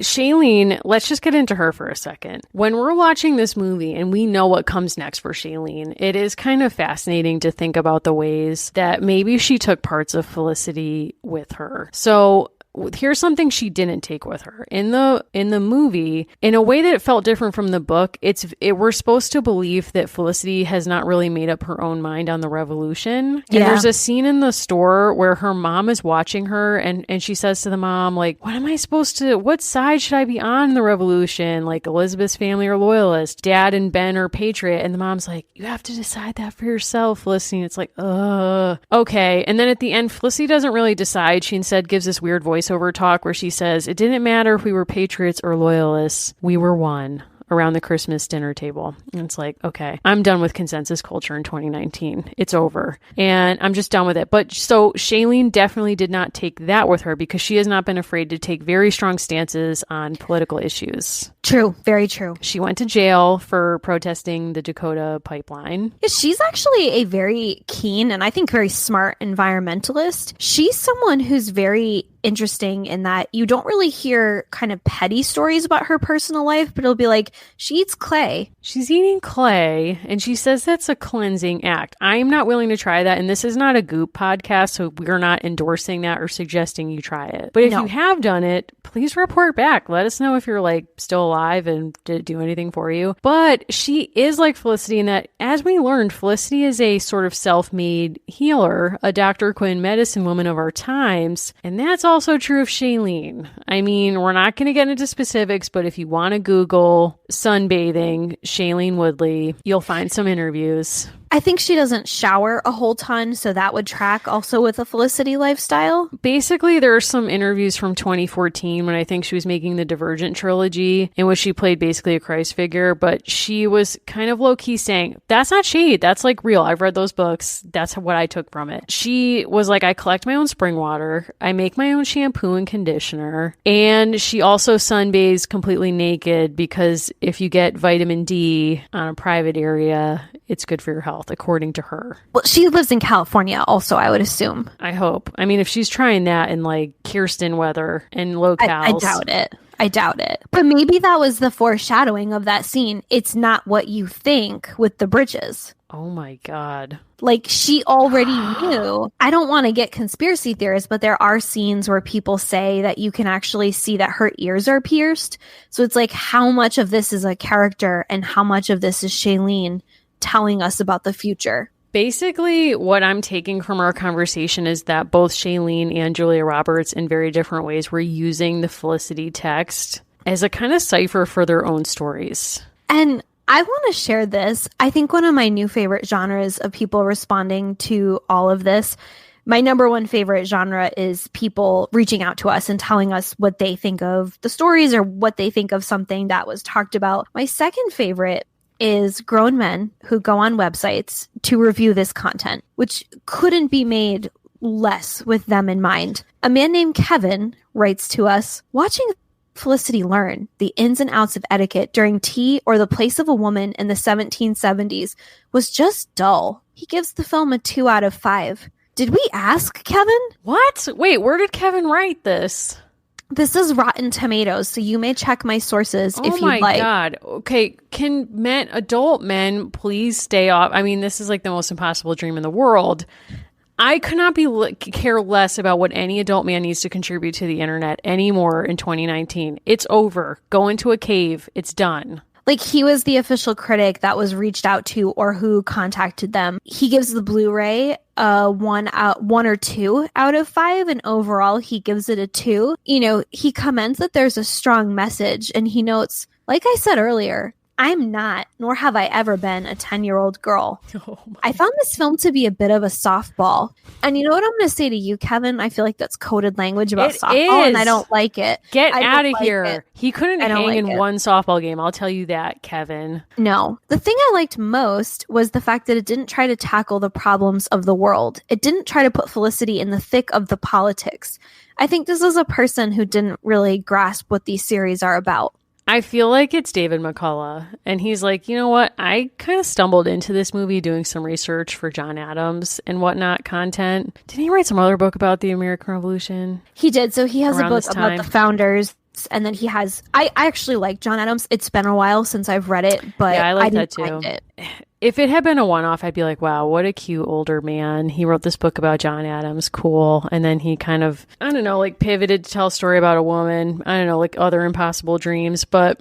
Shailene, let's just get into her for a second. When we're watching this movie and we know what comes next for Shailene, it is kind of fascinating to think about the ways that maybe she took parts of Felicity with her. So here's something she didn't take with her in the movie in a way that it felt different from the book. We're supposed to believe that Felicity has not really made up her own mind on the revolution. Yeah. And there's a scene in the store where her mom is watching her and she says to the mom, like, what side should I be on in the revolution? Like Elizabeth's family or loyalist, Dad and Ben are patriot. And the mom's like, you have to decide that for yourself, Felicity. And it's like, okay. And then at the end, Felicity doesn't really decide. She instead gives this weird voiceover talk where she says, it didn't matter if we were patriots or loyalists, we were one around the Christmas dinner table. And it's like, okay, I'm done with consensus culture in 2019. It's over. And I'm just done with it. But so Shailene definitely did not take that with her because she has not been afraid to take very strong stances on political issues. True. Very true. She went to jail for protesting the Dakota pipeline. Yeah, she's actually a very keen and I think very smart environmentalist. She's someone who's very interesting in that you don't really hear kind of petty stories about her personal life, but it'll be like, she eats clay. She's eating clay, and she says that's a cleansing act. I am not willing to try that, and this is not a Goop podcast, so we're not endorsing that or suggesting you try it. But if you have done it, please report back. Let us know if you're like still alive and did it do anything for you. But she is like Felicity in that, as we learned, Felicity is a sort of self-made healer, a Dr. Quinn medicine woman of our times, and that's also true of Shailene. I mean, we're not going to get into specifics, but if you want to Google sunbathing Shailene Woodley, you'll find some interviews. I think she doesn't shower a whole ton, so that would track also with a Felicity lifestyle. Basically, there are some interviews from 2014 when I think she was making the Divergent trilogy in which she played basically a Christ figure, but she was kind of low-key saying, that's not shade, that's like real. I've read those books. That's what I took from it. She was like, I collect my own spring water, I make my own shampoo and conditioner, and she also sunbathes completely naked because if you get vitamin D on a private area, it's good for your health, according to her. Well, she lives in California also, I would assume. I hope. I mean, if she's trying that in like Kirsten weather and locales. I doubt it. But maybe that was the foreshadowing of that scene. It's not what you think with the bridges. Oh my God. Like she already knew. I don't want to get conspiracy theorists, but there are scenes where people say that you can actually see that her ears are pierced. So it's like how much of this is a character and how much of this is Shailene telling us about the future. Basically, what I'm taking from our conversation is that both Shailene and Julia Roberts, in very different ways, were using the Felicity text as a kind of cipher for their own stories. And I want to share this. I think one of my new favorite genres of people responding to all of this, my number one favorite genre is people reaching out to us and telling us what they think of the stories or what they think of something that was talked about. My second favorite is grown men who go on websites to review this content, which couldn't be made less with them in mind. A man named Kevin writes to us, watching Felicity learn the ins and outs of etiquette during tea or the place of a woman in the 1770s was just dull. He gives the film a 2 out of 5. Did we ask Kevin? What? Wait, where did Kevin write this? This is Rotten Tomatoes, so you may check my sources if you'd like. Oh my God. Okay, can adult men please stay off? I mean, this is like the most impossible dream in the world. I could not care less about what any adult man needs to contribute to the internet anymore in 2019. It's over. Go into a cave. It's done. Like, he was the official critic that was reached out to or who contacted them. He gives the Blu-ray one or 2 out of 5, and overall he gives it a 2. You know, he comments that there's a strong message, and he notes, like I said earlier, I'm not, nor have I ever been, a 10-year-old girl. I found this film to be a bit of a softball. And you know what I'm going to say to you, Kevin? I feel like that's coded language about softball, and I don't like it. Get out of here. He couldn't hang in one softball game. I'll tell you that, Kevin. No. The thing I liked most was the fact that it didn't try to tackle the problems of the world. It didn't try to put Felicity in the thick of the politics. I think this is a person who didn't really grasp what these series are about. I feel like it's David McCullough, and he's like, you know what? I kind of stumbled into this movie doing some research for John Adams and whatnot content. Didn't he write some other book about the American Revolution? He did. So he has a book about the founders, and then he has... I actually like John Adams. It's been a while since I've read it, but yeah, I like didn't that too. find it. If it had been a one-off, I'd be like, wow, what a cute older man. He wrote this book about John Adams. Cool. And then he kind of, I don't know, like pivoted to tell a story about a woman. I don't know, like Other Impossible Dreams, but...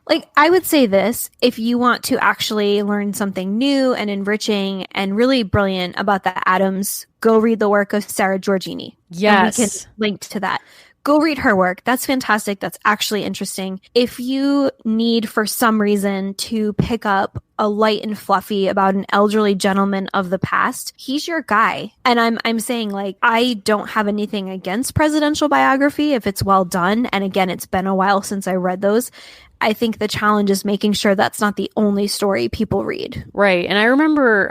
Like, I would say this, if you want to actually learn something new and enriching and really brilliant about the Adams, go read the work of Sarah Georgini. Yes. And we can link to that. Go read her work. That's fantastic. That's actually interesting. If you need, for some reason, to pick up a light and fluffy about an elderly gentleman of the past, he's your guy. And I'm saying, like, I don't have anything against presidential biography if it's well done. And again, it's been a while since I read those. I think the challenge is making sure that's not the only story people read. Right. And I remember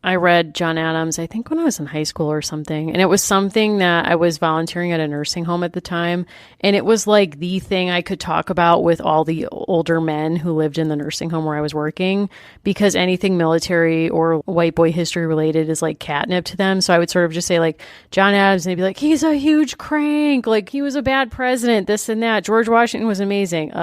I read John Adams, I think when I was in high school or something. And it was something that I was volunteering at a nursing home at the time. And it was like the thing I could talk about with all the older men who lived in the nursing home where I was working, because anything military or white boy history related is like catnip to them. So I would sort of just say like John Adams, and they'd be like, he's a huge crank. Like, he was a bad president, this and that. George Washington was amazing.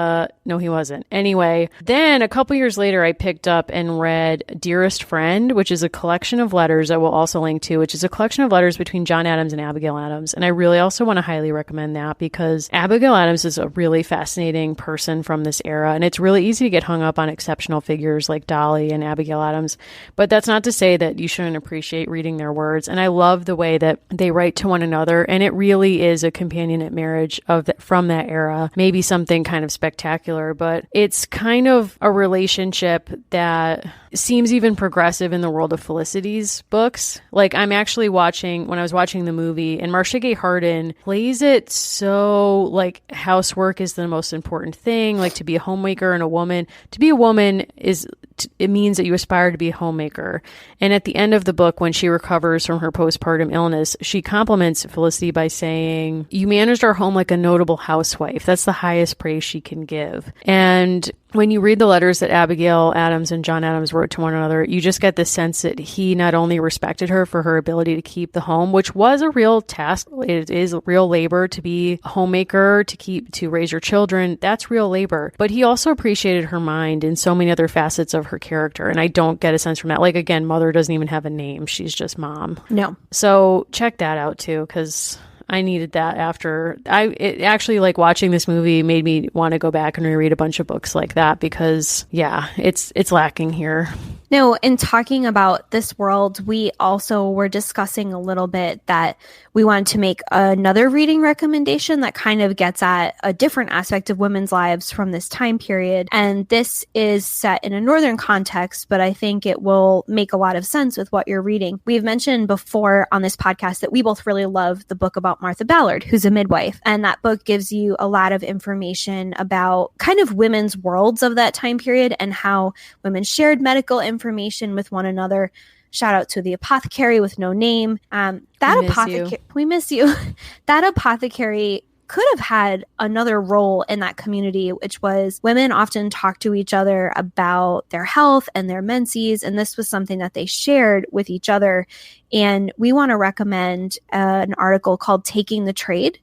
No, he wasn't. Anyway, then a couple years later, I picked up and read Dearest Friend, which is a collection of letters I will also link to, which is a collection of letters between John Adams and Abigail Adams. And I really also want to highly recommend that, because Abigail Adams is a really fascinating person from this era. And it's really easy to get hung up on exceptional figures like Dolly and Abigail Adams. But that's not to say that you shouldn't appreciate reading their words. And I love the way that they write to one another. And it really is a companionate marriage from that era. Maybe something kind of spectacular, but it's kind of a relationship that seems even progressive in the world of Felicity's books. Like, when I was watching the movie, and Marcia Gay Harden plays it so like housework is the most important thing, like to be a homemaker and a woman. To be a woman it means that you aspire to be a homemaker. And at the end of the book, when she recovers from her postpartum illness, she compliments Felicity by saying, "You managed our home like a notable housewife." That's the highest praise she can give. And when you read the letters that Abigail Adams and John Adams wrote to one another, you just get the sense that he not only respected her for her ability to keep the home, which was a real task. It is real labor to be a homemaker, to raise your children. That's real labor. But he also appreciated her mind in so many other facets of her character. And I don't get a sense from that. Like, again, Mother doesn't even have a name. She's just Mom. No. So check that out too, because I needed that it actually, like, watching this movie made me want to go back and reread a bunch of books like that, because yeah, it's lacking here. No, in talking about this world, we also were discussing a little bit that we wanted to make another reading recommendation that kind of gets at a different aspect of women's lives from this time period. And this is set in a northern context, but I think it will make a lot of sense with what you're reading. We've mentioned before on this podcast that we both really love the book about Martha Ballard, who's a midwife. And that book gives you a lot of information about kind of women's worlds of that time period and how women shared medical information with one another. Shout out to the apothecary with no name. We miss you. That apothecary could have had another role in that community, which was women often talk to each other about their health and their menses. And this was something that they shared with each other. And we want to recommend an article called Taking the Trade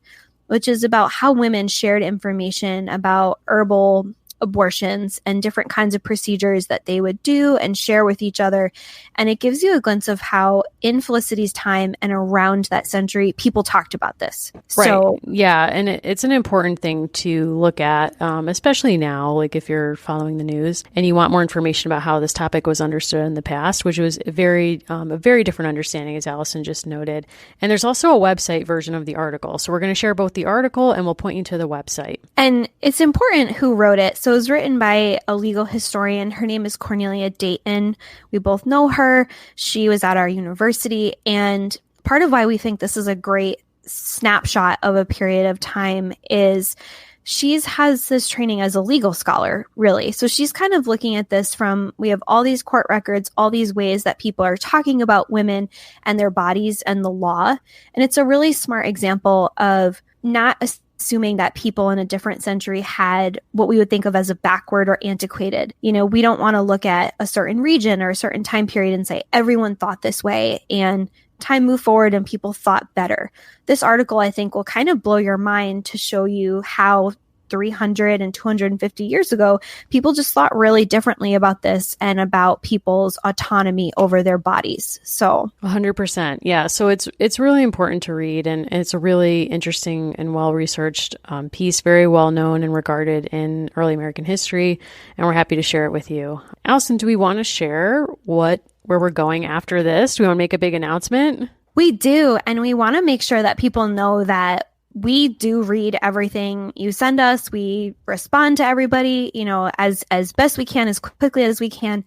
which is about how women shared information about herbal abortions and different kinds of procedures that they would do and share with each other. And it gives you a glimpse of how in Felicity's time and around that century, people talked about this. Right. So, yeah. And it's an important thing to look at, especially now, like if you're following the news and you want more information about how this topic was understood in the past, which was a very different understanding, as Allison just noted. And there's also a website version of the article. So we're going to share both the article and we'll point you to the website. And it's important who wrote it. So it was written by a legal historian. Her name is Cornelia Dayton. We both know her. She was at our university. And part of why we think this is a great snapshot of a period of time is she has this training as a legal scholar, really. So she's kind of looking at this from, we have all these court records, all these ways that people are talking about women and their bodies and the law. And it's a really smart example of not assuming that people in a different century had what we would think of as a backward or antiquated. You know, we don't want to look at a certain region or a certain time period and say everyone thought this way and time moved forward and people thought better. This article, I think, will kind of blow your mind to show you how 300 and 250 years ago, people just thought really differently about this and about people's autonomy over their bodies. So 100%. Yeah. So it's really important to read, and it's a really interesting and well-researched piece, very well known and regarded in early American history. And we're happy to share it with you. Allison, do we want to share where we're going after this? Do we want to make a big announcement? We do. And we want to make sure that people know that we do read everything you send us. We respond to everybody, you know, as best we can, as quickly as we can.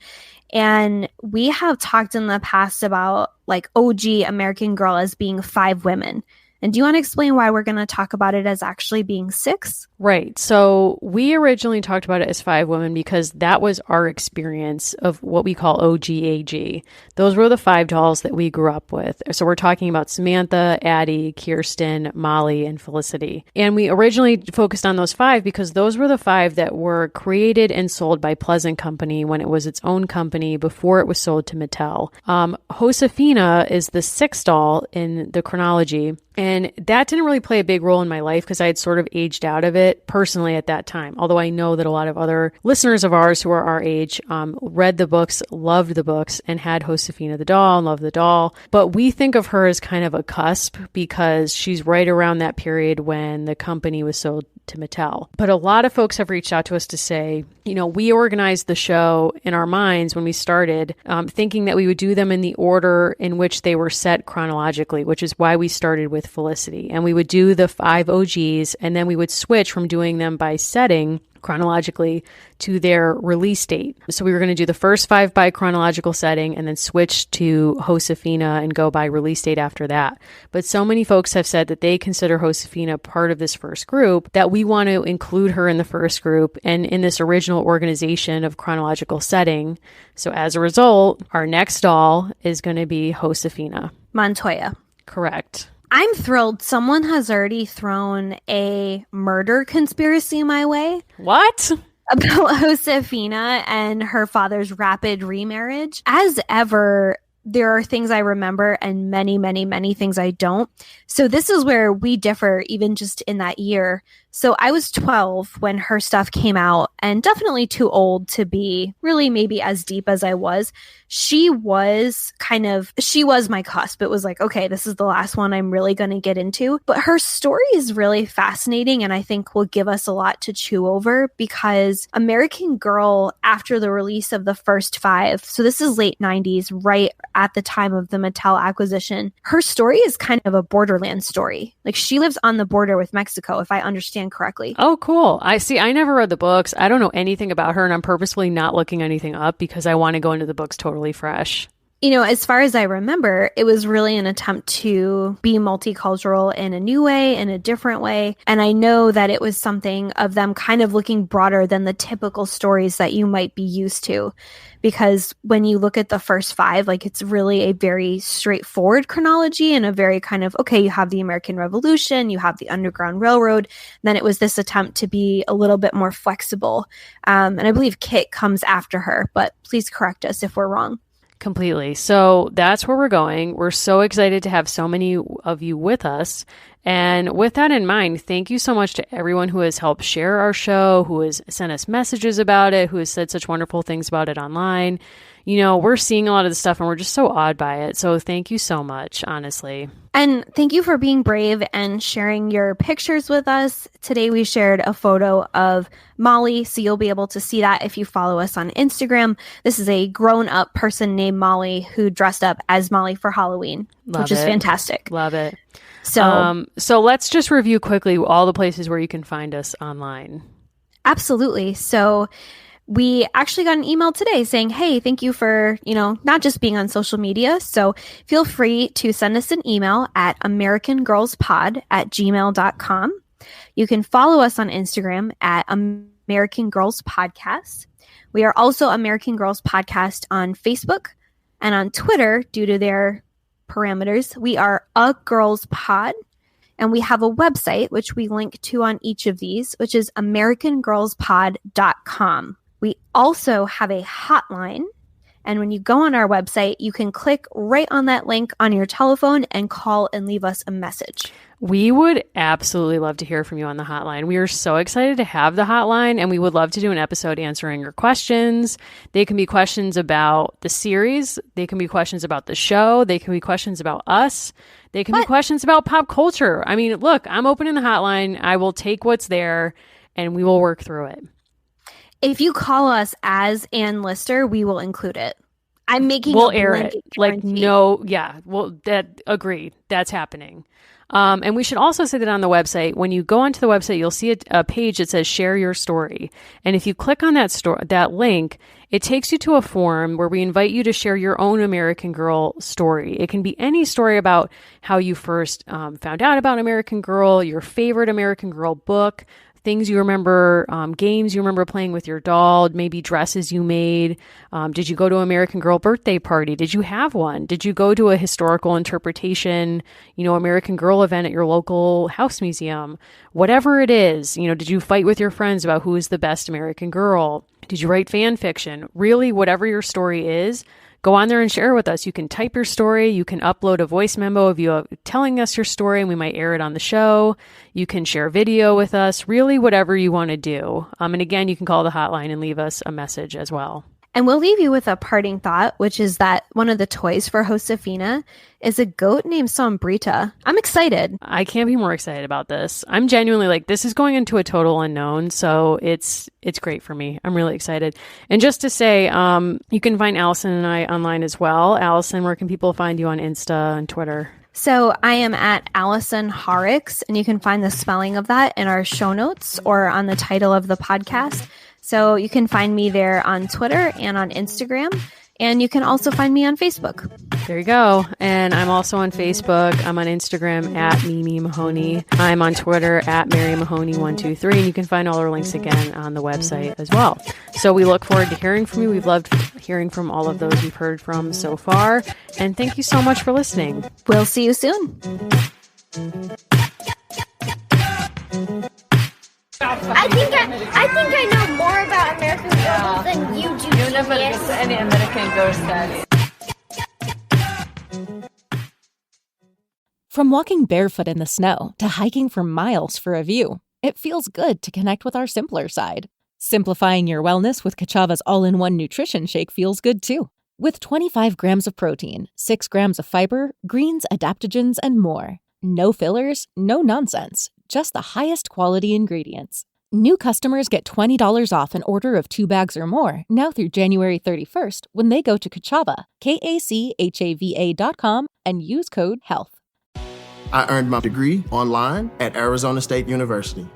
And we have talked in the past about like OG American Girl as being 5 women. And do you want to explain why we're going to talk about it as actually being 6? Right. So we originally talked about it as 5 women because that was our experience of what we call OGAG. Those were the 5 dolls that we grew up with. So we're talking about Samantha, Addie, Kirsten, Molly, and Felicity. And we originally focused on those 5 because those were the 5 that were created and sold by Pleasant Company when it was its own company before it was sold to Mattel. Josefina is the 6th doll in the chronology. And that didn't really play a big role in my life because I had sort of aged out of it personally at that time. Although I know that a lot of other listeners of ours who are our age read the books, loved the books, and had Josefina the doll and loved the doll. But we think of her as kind of a cusp because she's right around that period when the company was sold to Mattel. But a lot of folks have reached out to us to say, you know, we organized the show in our minds when we started, thinking that we would do them in the order in which they were set chronologically, which is why we started with Felicity. And we would do the 5 OGs, and then we would switch from doing them by setting chronologically to their release date. So we were going to do the first 5 by chronological setting and then switch to Josefina and go by release date after that. But so many folks have said that they consider Josefina part of this first group that we want to include her in the first group and in this original organization of chronological setting. So as a result, our next doll is going to be Josefina Montoya. Correct. I'm thrilled. Someone has already thrown a murder conspiracy my way. What? About Josefina and her father's rapid remarriage. As ever, there are things I remember and many, many, many things I don't. So this is where we differ even just in that year. So I was 12 when her stuff came out and definitely too old to be really maybe as deep as I was. She was my cusp. It was like, okay, this is the last one I'm really going to get into. But her story is really fascinating and I think will give us a lot to chew over because American Girl, after the release of the first 5, so this is late 90s, right at the time of the Mattel acquisition, her story is kind of a borderland story. Like she lives on the border with Mexico, if I understand correctly. Oh, cool. I see. I never read the books. I don't know anything about her, and I'm purposefully not looking anything up because I want to go into the books totally fresh. You know, as far as I remember, it was really an attempt to be multicultural in a new way, in a different way. And I know that it was something of them kind of looking broader than the typical stories that you might be used to. Because when you look at the first 5, like it's really a very straightforward chronology and a very kind of, okay, you have the American Revolution, you have the Underground Railroad. Then it was this attempt to be a little bit more flexible. And I believe Kit comes after her, but please correct us if we're wrong. Completely. So that's where we're going. We're so excited to have so many of you with us. And with that in mind, thank you so much to everyone who has helped share our show, who has sent us messages about it, who has said such wonderful things about it online. You know, we're seeing a lot of this stuff and we're just so awed by it. So thank you so much, honestly. And thank you for being brave and sharing your pictures with us. Today we shared a photo of Molly, so you'll be able to see that if you follow us on Instagram. This is a grown-up person named Molly who dressed up as Molly for Halloween, which is fantastic. Love it. So let's just review quickly all the places where you can find us online. Absolutely. So we actually got an email today saying, hey, thank you for, not just being on social media. So feel free to send us an email at americangirlspod@gmail.com. You can follow us on Instagram at American Girls Podcast. We are also American Girls Podcast on Facebook and on Twitter due to their parameters. We are A Girls Pod. And we have a website, which we link to on each of these, which is americangirlspod.com. We also have a hotline. And when you go on our website, you can click right on that link on your telephone and call and leave us a message. We would absolutely love to hear from you on the hotline. We are so excited to have the hotline, and we would love to do an episode answering your questions. They can be questions about the series. They can be questions about the show. They can be questions about us. They can be questions about pop culture. I mean, look, I'm opening the hotline. I will take what's there, and we will work through it. If you call us as Ann Lister, we will include it. I'm making we'll air it. Like, no, yeah. Well, agreed. That's happening. And we should also say that on the website, when you go onto the website, you'll see a page that says share your story. And if you click on that link, it takes you to a form where we invite you to share your own American Girl story. It can be any story about how you first found out about American Girl, your favorite American Girl book, things you remember, games you remember playing with your doll, maybe dresses you made. Did you go to an American Girl birthday party? Did you have one? Did you go to a historical interpretation, American Girl event at your local house museum? Whatever it is, did you fight with your friends about who is the best American Girl? Did you write fan fiction? Really, whatever your story is, go on there and share it with us. You can type your story. You can upload a voice memo of you telling us your story, and we might air it on the show. You can share video with us, really whatever you want to do. And again, you can call the hotline and leave us a message as well. And we'll leave you with a parting thought, which is that one of the toys for Josefina is a goat named Sombrita. I'm excited. I can't be more excited about this. I'm genuinely this is going into a total unknown. So it's great for me. I'm really excited. And just to say, you can find Allison and I online as well. Allison, where can people find you on Insta and Twitter? So I am at Allison Horrocks, and you can find the spelling of that in our show notes or on the title of the podcast. So you can find me there on Twitter and on Instagram, and you can also find me on Facebook. There you go. And I'm also on Facebook. I'm on Instagram at Mimi Mahoney. I'm on Twitter at Mary Mahoney123, and you can find all our links again on the website as well. So we look forward to hearing from you. We've loved hearing from all of those you've heard from so far. And thank you so much for listening. We'll see you soon. I think I know more about American Girl than you do. You never listen to any American Girl story. From walking barefoot in the snow to hiking for miles for a view, it feels good to connect with our simpler side. Simplifying your wellness with Kachava's all-in-one nutrition shake feels good too. With 25 grams of protein, 6 grams of fiber, greens, adaptogens, and more. No fillers, no nonsense. Just the highest quality ingredients. New customers get $20 off an order of 2 bags or more now through January 31st when they go to Kachava, KACHAVA.com, and use code HEALTH. I earned my degree online at Arizona State University.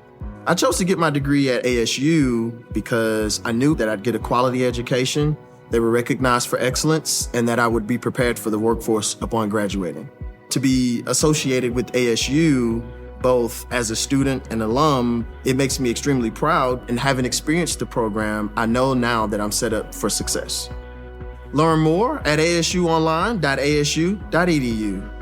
I chose to get my degree at ASU because I knew that I'd get a quality education, they were recognized for excellence, and that I would be prepared for the workforce upon graduating. To be associated with ASU, both as a student and alum, it makes me extremely proud, and having experienced the program, I know now that I'm set up for success. Learn more at asuonline.asu.edu.